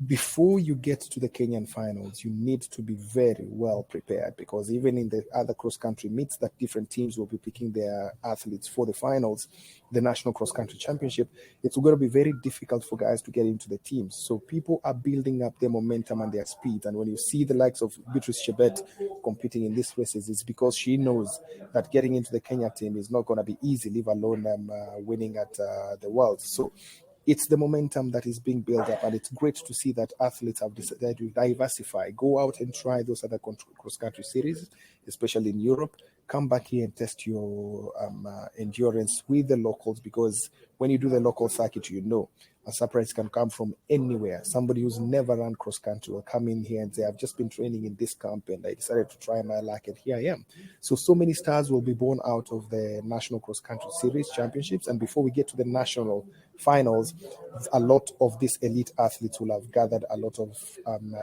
[SPEAKER 2] before you get to the Kenyan finals, you need to be very well prepared, because even in the other cross country meets that different teams will be picking their athletes for the finals, the National Cross Country Championship, it's going to be very difficult for guys to get into the teams. So people are building up their momentum and their speed. And when you see the likes of Beatrice Chebet competing in these races, it's because she knows that getting into the Kenya team is not going to be easy, leave alone winning at the World. So it's the momentum that is being built up, and it's great to see that athletes have decided to diversify, go out and try those other cross-country series, especially in Europe. Come back here and test your endurance with the locals, because when you do the local circuit, a surprise can come from anywhere. Somebody who's never run cross-country will come in here and say, I've just been training in this camp and I decided to try my luck, and here I am. So many stars will be born out of the National Cross-Country Series championships, and before we get to the national finals, a lot of these elite athletes will have gathered a lot of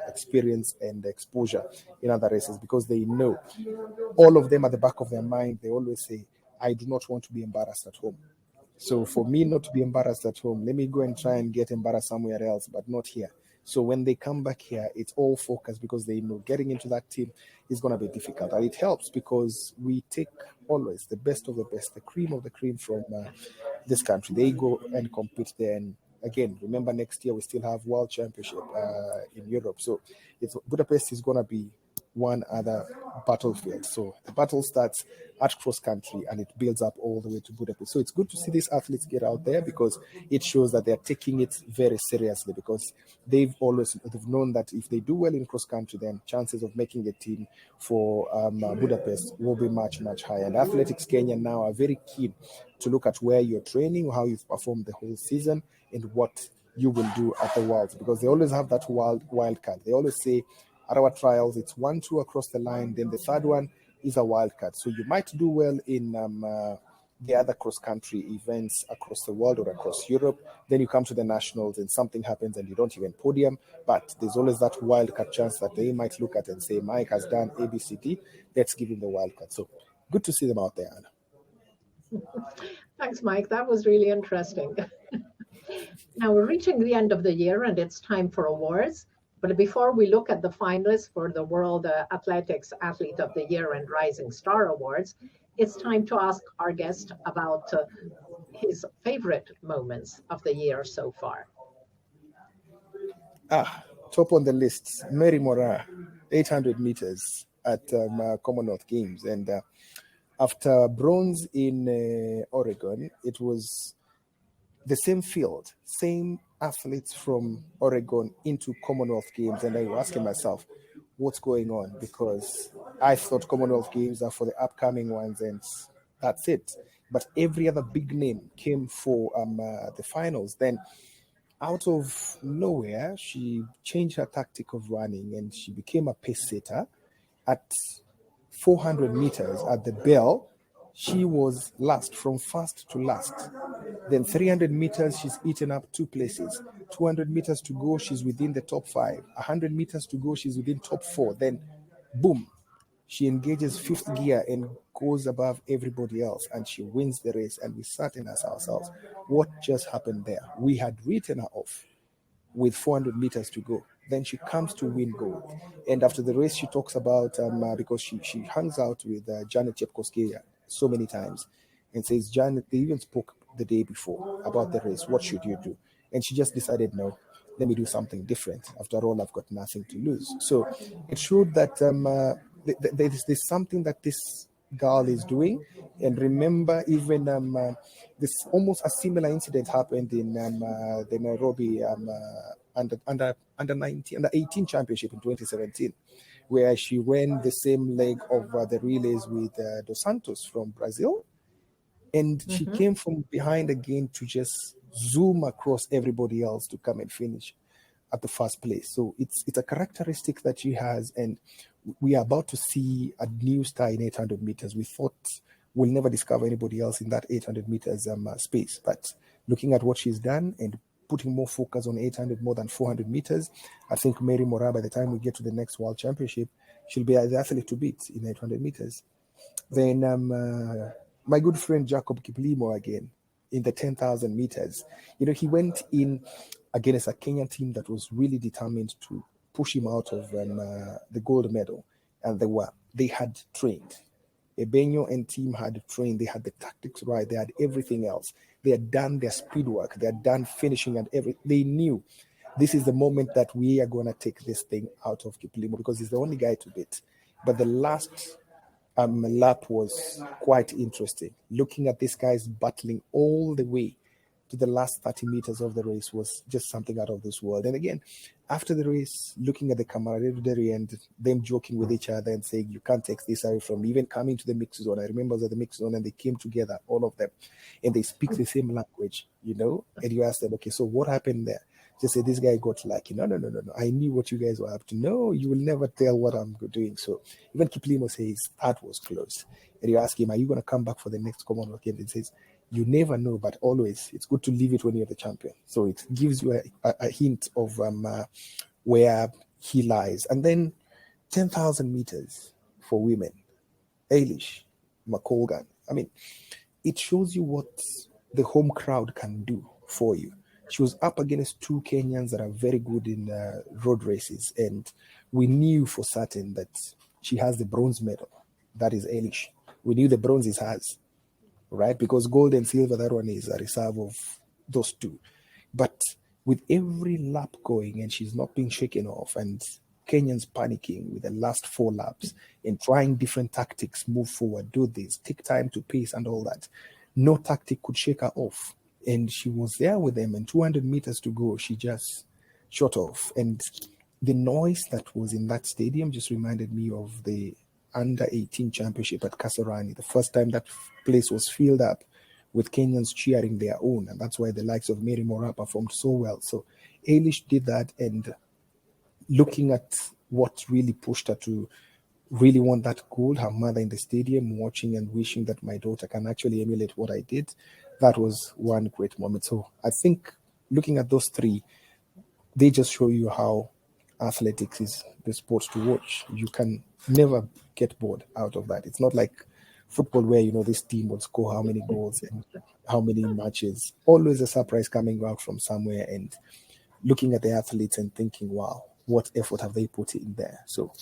[SPEAKER 2] experience and exposure in other races, because they know, all of them at the back of their mind, they always say, I do not want to be embarrassed at home. So for me not to be embarrassed at home, let me go and try and get embarrassed somewhere else, but not here. So when they come back here, it's all focused, because they know getting into that team is going to be difficult. And it helps because we take always the best of the best, the cream of the cream from this country. They go and compete there. And again, remember, next year we still have World Championship in Europe. So Budapest is going to be one other battlefield. So the battle starts at cross country and it builds up all the way to Budapest. So it's good to see these athletes get out there, because it shows that they're taking it very seriously, because they've known that if they do well in cross country, then chances of making the team for Budapest will be much, much higher. And Athletics Kenya now are very keen to look at where you're training, how you've performed the whole season, and what you will do at the Worlds, because they always have that wild card. They always say, at our trials, it's 1-2 across the line, then the third one is a wild card. So you might do well in the other cross-country events across the world or across Europe. Then you come to the nationals and something happens and you don't even podium. But there's always that wild card chance that they might look at and say, Mike has done ABCD, let's give him the wild card. So good to see them out there, Anna.
[SPEAKER 1] Thanks, Mike. That was really interesting. Now we're reaching the end of the year and it's time for awards. But before we look at the finalists for the World Athletics Athlete of the Year and Rising Star Awards, it's time to ask our guest about his favorite moments of the year so far.
[SPEAKER 2] Top on the list, Mary Moraa, 800 meters at Commonwealth Games. And after bronze in Oregon, it was the same field, same athletes from Oregon into Commonwealth Games. And I was asking myself, what's going on? Because I thought Commonwealth Games are for the upcoming ones and that's it. But every other big name came for the finals. Then out of nowhere, she changed her tactic of running and she became a pace setter. At 400 meters at the bell, she was last, from first to last. Then 300 meters, she's eaten up 2 places. 200 meters to go, she's within the top 5. 100 meters to go, she's within top 4. Then, boom, she engages 5th gear and goes above everybody else, and she wins the race. And we sat and asked ourselves, what just happened there? We had written her off with 400 meters to go. Then she comes to win gold. And after the race, she talks about, because she hangs out with Janet Chepkosgei so many times, and says, Janet, they even spoke the day before about the race. What should you do? And she just decided, no, let me do something different. After all, I've got nothing to lose. So it showed that there's something that this girl is doing. And remember, even this almost a similar incident happened in the Nairobi under 18 championship in 2017, where she ran the same leg of the relays with Dos Santos from Brazil. And she came from behind again to just zoom across everybody else to come and finish. at the first place. So it's a characteristic that she has, and we are about to see a new star in 800 meters. We thought we'll never discover anybody else in that 800 meters space, but looking at what she's done and putting more focus on 800 more than 400 meters, I think Mary Moraa, by the time we get to the next World Championship, she'll be the athlete to beat in 800 meters. Then my good friend Jacob Kiplimo again in the 10,000 meters. He went in against a Kenyan team that was really determined to push him out of the gold medal, and they had trained. Ebenyo and team had trained. They had the tactics right. They had everything else. They had done their speed work. They had done finishing and everything. They knew this is the moment that we are going to take this thing out of Kiplimo because he's the only guy to beat. But the last lap was quite interesting. Looking at these guys battling all the way to the last 30 meters of the race was just something out of this world. And again, after the race, looking at the camaraderie and them joking with each other and saying, you can't take this away from me, even coming to the mix zone. I remember the mix zone and they came together, all of them, and they speak the same language, and you ask them, okay, so what happened there? Just say, this guy got lucky. No. I knew what you guys were up to. No, you will never tell what I'm doing. So even Kiplimo says that was close. And you ask him, are you going to come back for the next Commonwealth Games? He says, you never know, but always it's good to leave it when you're the champion. So it gives you a hint of where he lies. And then 10,000 meters for women, Eilish McColgan. I mean, it shows you what the home crowd can do for you. She was up against two Kenyans that are very good in road races, and we knew for certain that she has the bronze medal. That is Eilish. We knew the bronze is hers, right? Because gold and silver, that one is a reserve of those two. But with every lap going and she's not being shaken off, and Kenyans panicking with the last 4 laps and trying different tactics, move forward, do this, take time to pace and all that, no tactic could shake her off. And she was there with them, and 200 meters to go, she just shot off. And the noise that was in that stadium just reminded me of the under 18 championship at Kasarani, the first time that place was filled up with Kenyans cheering their own. And that's why the likes of Mary Moraa performed so well. So Eilish did that, and looking at what really pushed her to really want that gold, her mother in the stadium watching and wishing that my daughter can actually emulate what I did, that was one great moment. So I think looking at those three, they just show you how athletics is the sport to watch. You can never get bored out of that. It's not like football where, this team will score how many goals and how many matches. Always a surprise coming out from somewhere, and looking at the athletes and thinking, wow, what effort have they put in there? So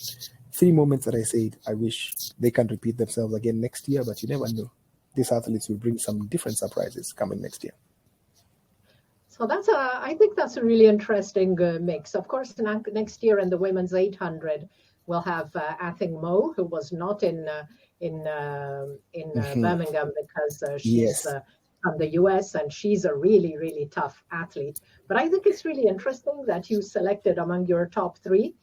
[SPEAKER 2] 3 moments that I said I wish they can repeat themselves again next year, but you never know. These athletes will bring some different surprises coming next year.
[SPEAKER 1] So I think that's a really interesting mix. Of course, next year in the women's 800, we'll have Athing Mo, who was not in Birmingham because she's from the US, and she's a really, really tough athlete. But I think it's really interesting that you selected among your top 3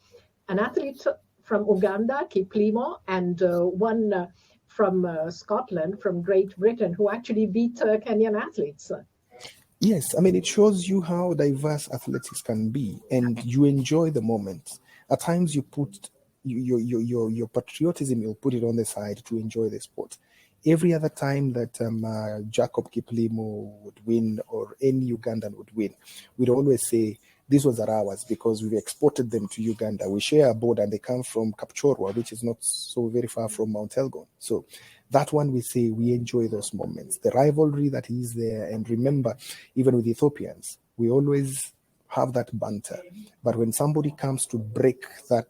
[SPEAKER 1] an athlete from Uganda, Kiplimo, and one from Scotland, from Great Britain, who actually beat Kenyan athletes.
[SPEAKER 2] Yes, I mean, it shows you how diverse athletics can be, and you enjoy the moment. At times you put your patriotism, you'll put it on the side to enjoy the sport. Every other time that Jacob Kiplimo would win or any Ugandan would win, we'd always say, these ones are ours because we've exported them to Uganda. We share a border and they come from Kapchorwa, which is not so very far from Mount Elgon. So that one, we say we enjoy those moments. The rivalry that is there. And remember, even with Ethiopians, we always have that banter. But when somebody comes to break that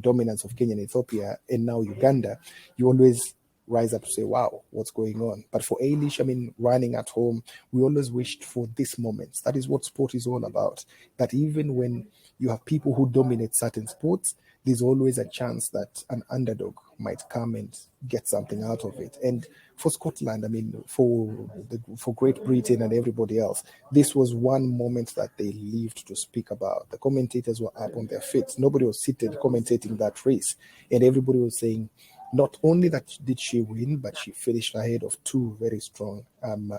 [SPEAKER 2] dominance of Kenya and Ethiopia and now Uganda, you always rise up to say, wow, what's going on? But for Eilish, I mean, running at home, we always wished for this moments. That is what sport is all about. That even when you have people who dominate certain sports, there's always a chance that an underdog might come and get something out of it. And for Scotland, I mean, for Great Britain and everybody else, this was one moment that they lived to speak about. The commentators were up on their feet. Nobody was seated commentating that race. And everybody was saying, Not only that did she win, but she finished ahead of two very strong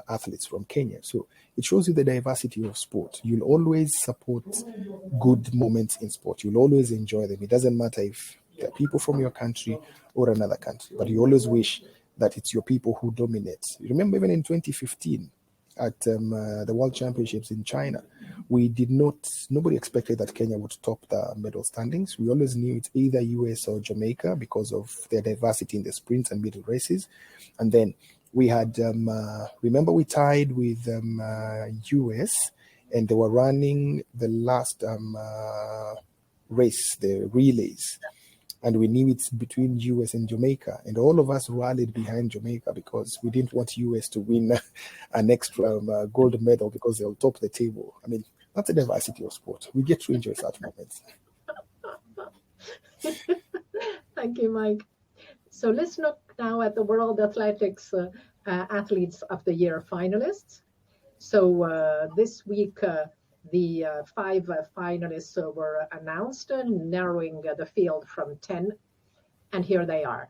[SPEAKER 2] athletes from Kenya. So it shows you the diversity of sport. You'll always support good moments in sport. You'll always enjoy them. It doesn't matter if they're people from your country or another country, but you always wish that it's your people who dominate. You remember even in 2015 at the World Championships in China, nobody expected that Kenya would top the medal standings. We always knew it's either US or Jamaica because of their diversity in the sprints and middle races. And then we had, remember we tied with US, and they were running the last race, the relays. And we knew it's between US and Jamaica. And all of us rallied behind Jamaica because we didn't want US to win an extra gold medal because they'll top the table. I mean, that's the diversity of sport. We get to enjoy such moments.
[SPEAKER 1] Thank you, Mike. So let's look now at the World Athletics Athletes of the Year finalists. So this week, the 5 finalists were announced, narrowing the field from 10, and here they are.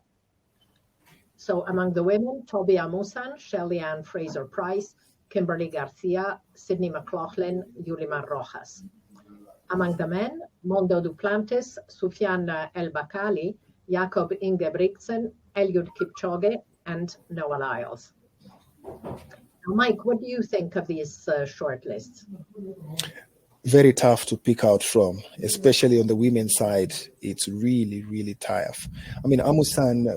[SPEAKER 1] So among the women, Toby Amusan, Shelly-Ann Fraser-Price, Kimberly Garcia, Sydney McLaughlin, Yulimar Rojas. Among the men, Mondo Duplantis, Sufyan El Bakali, Jakob Ingebrigtsen, Eliud Kipchoge, and Noah Lyles. Now, Mike, what do you think of these short lists?
[SPEAKER 2] Very tough to pick out from, especially on the women's side. It's really, really tough. I mean, Amusan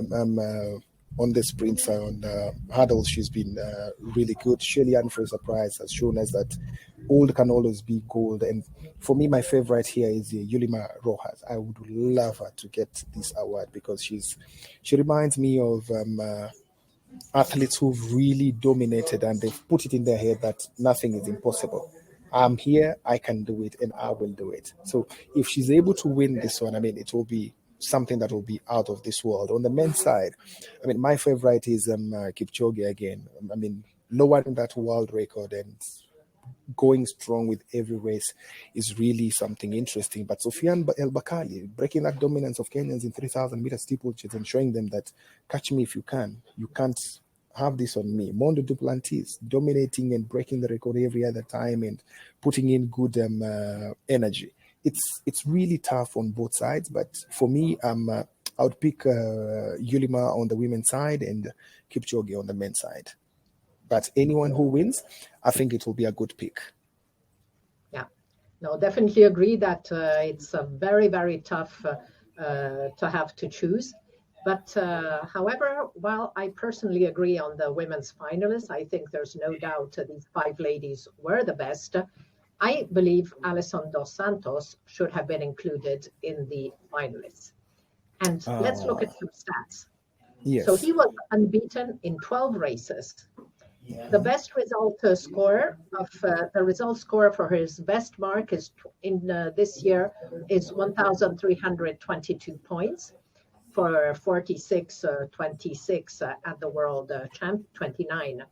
[SPEAKER 2] on the sprints, on the hurdles, she's been really good. Shelly-Ann Fraser-Price has shown us that old can always be gold. And for me, my favorite here is Yulimar Rojas. I would love her to get this award because she reminds me of athletes who've really dominated, and they've put it in their head that nothing is impossible. I'm here, I can do it, and I will do it. So if she's able to win this one, I mean, it will be something that will be out of this world. On the men's side, I mean, my favorite is Kipchoge again. I mean, lowering that world record and going strong with every race is really something interesting. But Sufyan El Bakali, breaking that dominance of Kenyans in 3,000 meter steeplechase and showing them that catch me if you can. You can't have this on me. Mondo Duplantis, dominating and breaking the record every other time and putting in good energy. It's really tough on both sides, but for me, I would pick Yulimar on the women's side and Kipchoge on the men's side. But anyone who wins, I think it will be a good pick.
[SPEAKER 1] Yeah, no, definitely agree that it's a very, very tough to have to choose. But however, while I personally agree on the women's finalists, I think there's no doubt these 5 ladies were the best. I believe Alison Dos Santos should have been included in the finalists. And let's look at some stats.
[SPEAKER 2] Yes.
[SPEAKER 1] So he was unbeaten in 12 races. The best result score of the result score for his best mark is in this year is 1,322 points for 46-26 at the World 29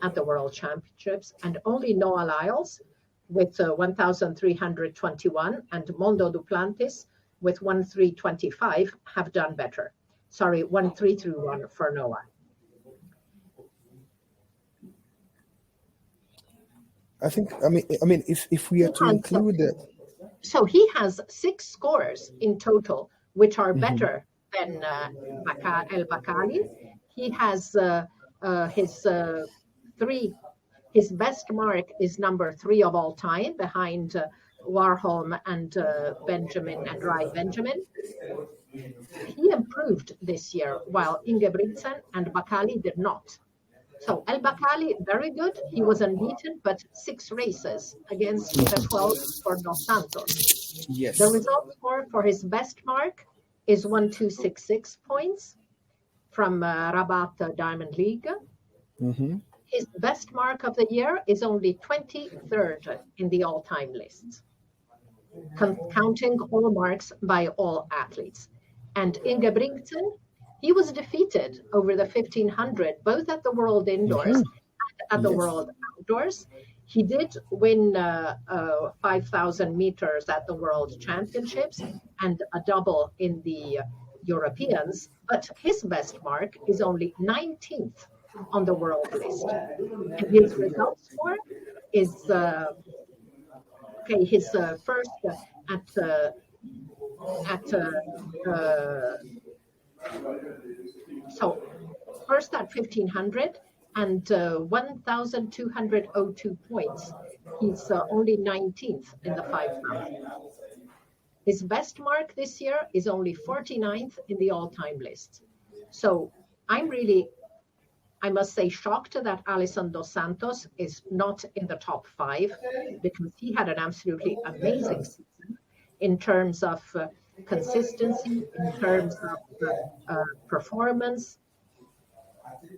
[SPEAKER 1] at the World Championships, and only Noah Lyles with 1,321 and Mondo Duplantis with 1,325 have done better. Sorry, 1,331 for Noah.
[SPEAKER 2] I think, I mean, if we are to include it.
[SPEAKER 1] So he has 6 scores in total, which are better than El Bakali. He has his best mark is number 3 of all time, behind Warholm and Benjamin and Rai Benjamin. He improved this year, while Ingebrigtsen and Bakali did not. So El Bakali, very good. He was unbeaten, but 6 races against the 12 for Dos Santos.
[SPEAKER 2] Yes.
[SPEAKER 1] The result score for his best mark is 1,266 points from Rabat Diamond League. His best mark of the year is only 23rd in the all-time lists, counting all marks by all athletes. And Ingebrigtsen, he was defeated over the 1,500, both at the World Indoors and at the World Outdoors. He did win 5,000 meters at the World Championships and a double in the Europeans, but his best mark is only 19th on the world list. And his result score is, his first first at 1500 and 1,202 points. He's only 19th in the 5,000. His best mark this year is only 49th in the all-time list. So I'm really, I must say, shocked that Alisson dos Santos is not in the top 5, because he had an absolutely amazing season in terms of consistency, in terms of performance.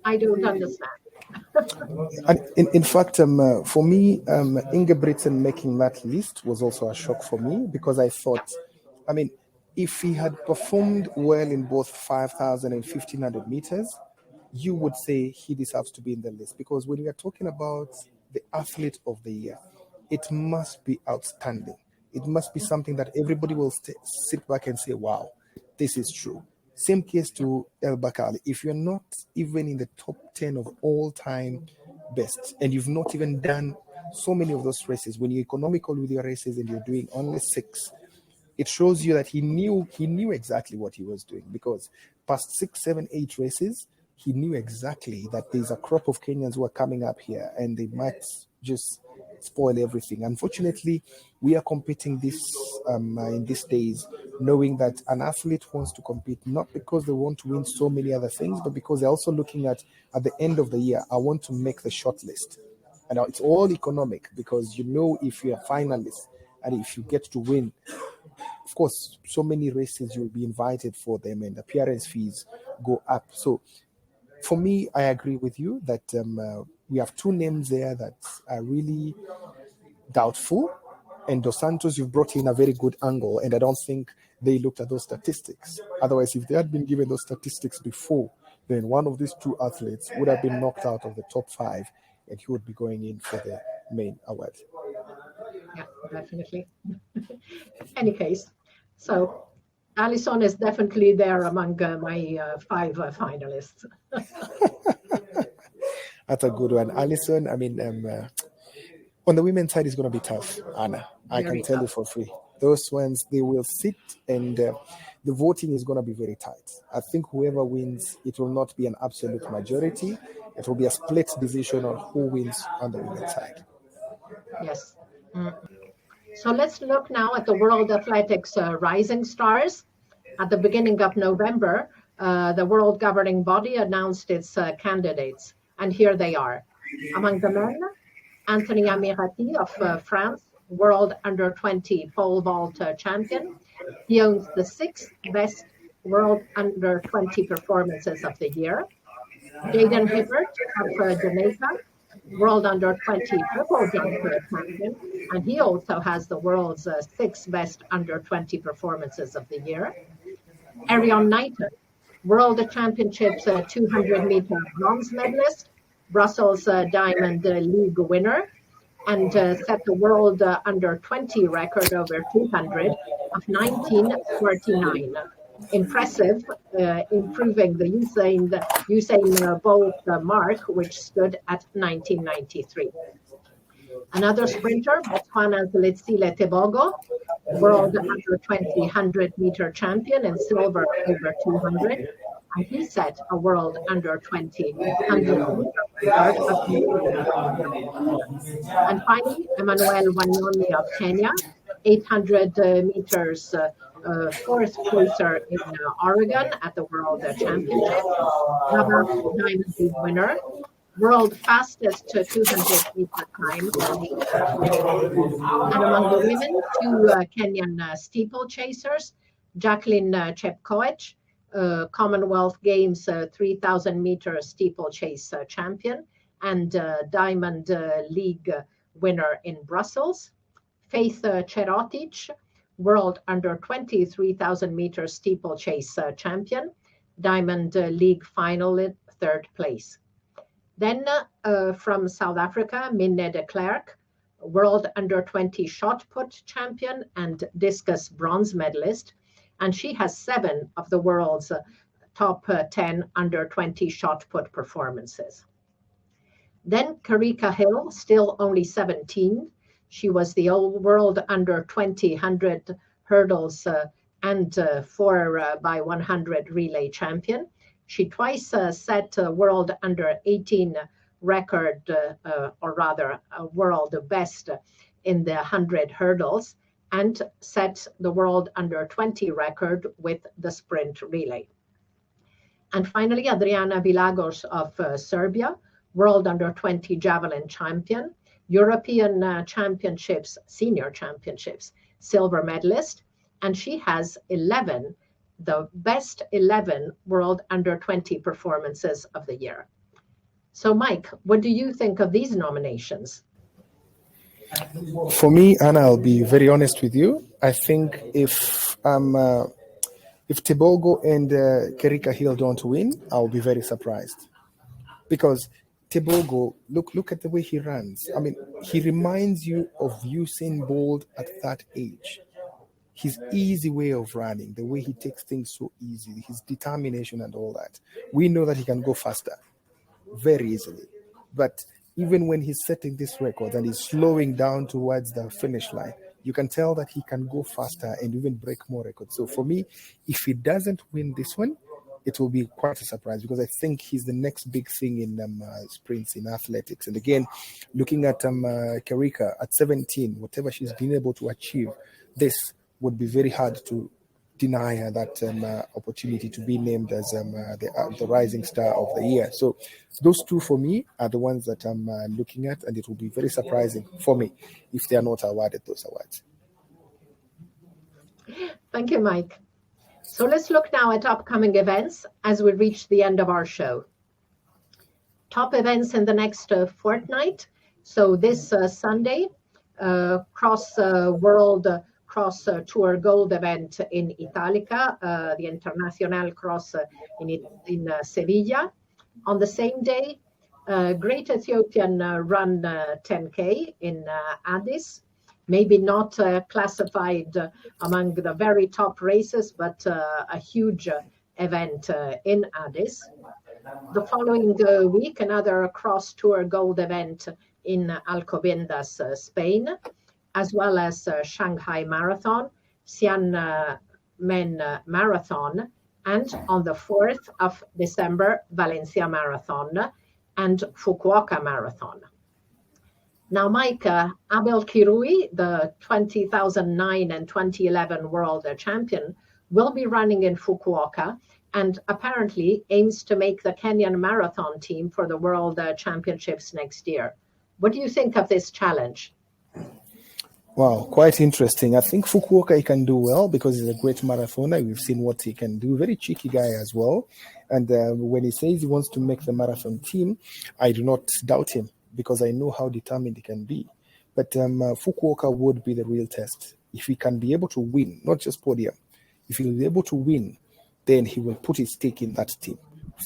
[SPEAKER 1] I don't understand.
[SPEAKER 2] And in fact, for me, Ingebrigtsen making that list was also a shock for me, because I thought, I mean, if he had performed well in both 5,000 and 1,500 meters, you would say he deserves to be in the list. Because when we are talking about the athlete of the year, it must be outstanding. It must be something that everybody will sit back and say, wow, this is true. Same case to El Bakali. If you're not even in the top 10 of all time best, and you've not even done so many of those races, when you're economical with your races and you're doing only 6, it shows you that he knew exactly what he was doing, because past 6, 7, 8 races, he knew exactly that there's a crop of Kenyans who are coming up here and they might just spoil everything. Unfortunately, we are competing this in these days, knowing that an athlete wants to compete not because they want to win so many other things, but because they're also looking at the end of the year, I want to make the short list. And it's all economic, because if you're a finalist and if you get to win, of course, so many races you'll be invited for them and appearance fees go up. So for me, I agree with you that we have 2 names there that are really doubtful. And Dos Santos, you've brought in a very good angle, and I don't think they looked at those statistics. Otherwise, if they had been given those statistics before, then one of these 2 athletes would have been knocked out of the top 5, and he would be going in for the main award.
[SPEAKER 1] Yeah, definitely. Any case, so Alisson is definitely there among my 5 finalists.
[SPEAKER 2] That's a good one. Alisson, I mean, on the women's side, it's going to be tough, Anna. I can tell you for free. Those ones, they will sit, and the voting is going to be very tight. I think whoever wins, it will not be an absolute majority. It will be a split decision on who wins on the women's side.
[SPEAKER 1] Yes. So let's look now at the World Athletics Rising Stars. At the beginning of November, the world governing body announced its candidates, and here they are. Among the men, Anthony Amirati of France, world under-20 pole vault champion. He owns the 6th best world under-20 performances of the year. Jaden Hibbert of Jamaica, world under-20 triple jump champion, and he also has the world's 6th best under-20 performances of the year. Arion Knighton, World Championships 200-meter bronze medalist, Brussels Diamond League winner, and set the world under-20 record over 200 of 19:49. Impressive, improving the Usain Bolt mark, which stood at 1993. Another sprinter, Botswana's Letsile Tebogo, world under-20 100-meter champion and silver over 200, and he set a world under-20 100-meter record of 1993. And finally, Emmanuel Wanyonyi of Kenya, 800 meters fourth placer in Oregon at the World Championship, Diamond League winner, world fastest 200-meter climb. And among the women, 2 Kenyan steeplechasers, Jacqueline Chepkoech, Commonwealth Games 3,000-meter steeplechase champion and Diamond League winner in Brussels. Faith Cherotic, world under-20 3,000-meter steeplechase champion, Diamond League final in 3rd place. Then from South Africa, Minne de Klerk, world under-20 shot put champion and discus bronze medalist. and she has 7 of the world's top 10 under 20 shot put performances. Then Karika Hill, still only 17. She was the world under 20 100 hurdles and 4 by 100 relay champion. She twice set a world under 18 record, or rather a world best in the 100 hurdles, and set the world under 20 record with the sprint relay. And finally, Adriana Vilagos of Serbia, world under 20 javelin champion, European championships, senior championships, silver medalist, and she has 11, the best 11 world under 20 performances of the year. So Mike, what do you think of these nominations?
[SPEAKER 2] For me, Anna, I'll be very honest with you. I think if Tebogo and Kerika Hill don't win, I'll be very surprised. Because Tebogo, look at the way he runs. I mean, he reminds you of Usain Bolt at that age. His easy way of running, the way he takes things so easy, his determination and all that. We know that he can go faster very easily. But even when he's setting this record and he's slowing down towards the finish line, you can tell that he can go faster and even break more records. So for me, if he doesn't win this one, it will be quite a surprise, because I think he's the next big thing in sprints in athletics. And again, looking at Karika at 17, whatever she's been able to achieve, this would be very hard to deny her that opportunity to be named as the rising star of the year. So those two for me are the ones that I'm looking at, and it will be very surprising for me if they are not awarded those awards.
[SPEAKER 1] Thank you, Mike. So let's look now at upcoming events as we reach the end of our show. Top events in the next fortnight. So this Sunday, World Cross Tour Gold event in Italica, the International Cross in Sevilla. On the same day, Great Ethiopian Run 10K in Addis. Maybe not classified among the very top races, but a huge event in Addis. The following week, another cross tour gold event in Alcobendas, Spain, as well as Shanghai Marathon, Xiamen Marathon, and on the 4th of December, Valencia Marathon and Fukuoka Marathon. Now, Mike, Abel Kirui, the 2009 and 2011 world champion, will be running in Fukuoka and apparently aims to make the Kenyan marathon team for the world championships next year. What do you think of this challenge?
[SPEAKER 2] Wow, quite interesting. I think Fukuoka he can do well because he's a great marathoner. We've seen what he can do. Very cheeky guy as well. And when he says he wants to make the marathon team, I do not doubt him, because I know how determined he can be. But Fukuoka would be the real test. If he can be able to win, not just podium, if he'll be able to win, then he will put his stake in that team.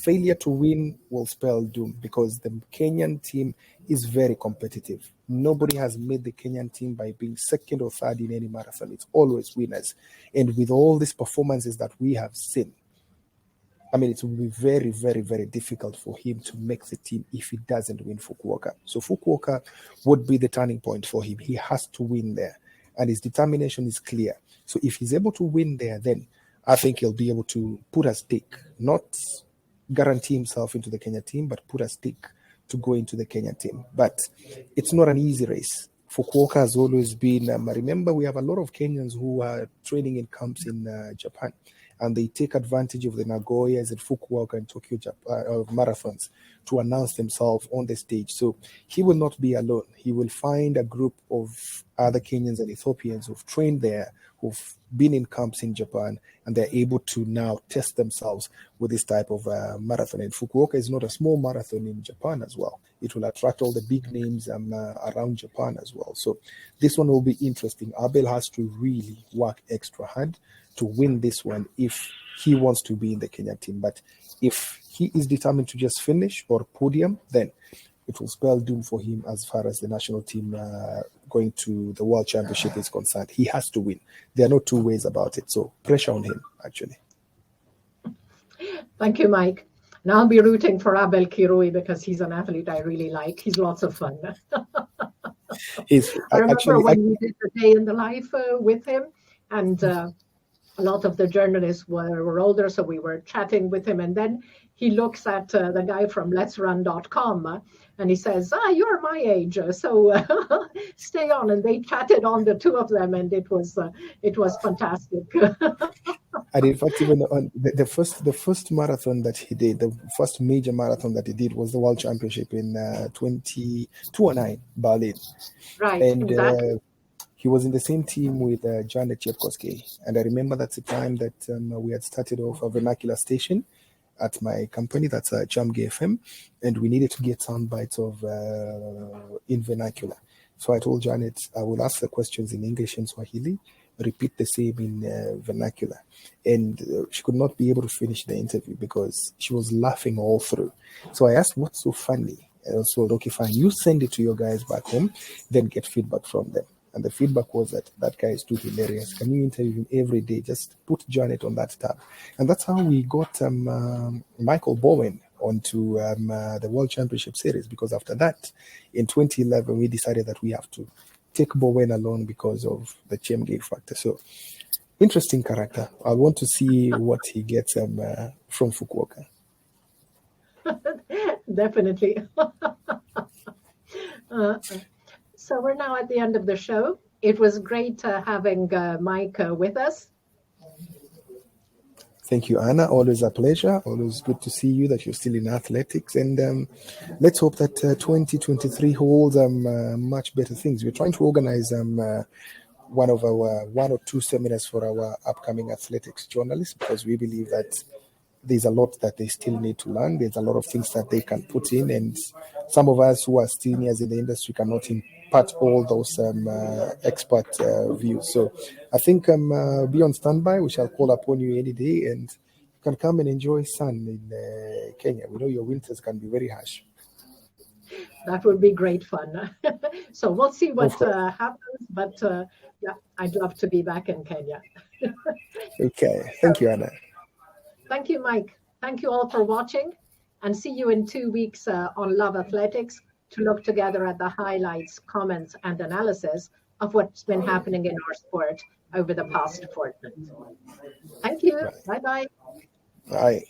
[SPEAKER 2] Failure to win will spell doom, because the Kenyan team is very competitive. Nobody has made the Kenyan team by being second or third in any marathon. It's always winners. And with all these performances that we have seen, I mean, it will be very, very, very difficult for him to make the team if he doesn't win Fukuoka. So Fukuoka would be the turning point for him. He has to win there, and his determination is clear. So if he's able to win there, then I think he'll be able to put a stake, not guarantee himself into the Kenya team, but put a stake to go into the Kenya team. But it's not an easy race. Fukuoka has always been, remember, we have a lot of Kenyans who are training in camps in Japan, and they take advantage of the Nagoyas and Fukuoka and Tokyo marathons to announce themselves on the stage. So he will not be alone. He will find a group of other Kenyans and Ethiopians who've trained there, who've been in camps in Japan, and they're able to now test themselves with this type of marathon. And Fukuoka is not a small marathon in Japan as well. It will attract all the big names around Japan as well. So this one will be interesting. Abel has to really work extra hard to win this one if he wants to be in the Kenya team. But if he is determined to just finish or podium, then it will spell doom for him as far as the national team going to the World Championship is concerned. He has to win. There are no two ways about it. So pressure on him, actually.
[SPEAKER 1] Thank you, Mike. And I'll be rooting for Abel Kirui because he's an athlete I really like. He's lots of fun. I remember when we did the day in the life with him, and a lot of the journalists were older, so we were chatting with him. And then he looks at the guy from letsrun.com and he says, you're my age, so stay on. And they chatted on, the two of them, and it was fantastic.
[SPEAKER 2] And in fact, even on the first marathon that he did, the first major marathon that he did was the World Championship in 2009 Berlin.
[SPEAKER 1] Right,
[SPEAKER 2] and
[SPEAKER 1] exactly.
[SPEAKER 2] He was in the same team with Janet Chepkoski. And I remember that's the time that we had started off a vernacular station at my company, that's Chamge FM, and we needed to get sound bites of in vernacular. So I told Janet, I will ask the questions in English and Swahili, repeat the same in vernacular. And she could not be able to finish the interview because she was laughing all through. So I asked, what's so funny? And also, okay, fine, you send it to your guys back home, then get feedback from them. And the feedback was that guy is too hilarious. Can you interview him every day? Just put Janet on that tab. And that's how we got Michael Bowen onto the World Championship Series, because after that, in 2011, we decided that we have to take Bowen along because of the Chemgate factor. So, interesting character. I want to see what he gets from Fukuoka.
[SPEAKER 1] Definitely. So we're now at the end of the show. It was great having Mike with us.
[SPEAKER 2] Thank you, Anna. Always a pleasure. Always good to see you, that you're still in athletics. And let's hope that 2023 holds much better things. We're trying to organize one or two seminars for our upcoming athletics journalists, because we believe that there's a lot that they still need to learn. There's a lot of things that they can put in, and some of us who are seniors in the industry cannot impart all those expert views. So I think be on standby. We shall call upon you any day, and you can come and enjoy sun in Kenya. We know your winters can be very harsh.
[SPEAKER 1] That would be great fun. So we'll see what happens, but yeah, I'd love to be back in Kenya.
[SPEAKER 2] Okay. Thank you, Anna.
[SPEAKER 1] Thank you, Mike. Thank you all for watching, and see you in 2 weeks on Love Athletics to look together at the highlights, comments, and analysis of what's been happening in our sport over the past fortnight. Thank you. Bye-bye.
[SPEAKER 2] Bye.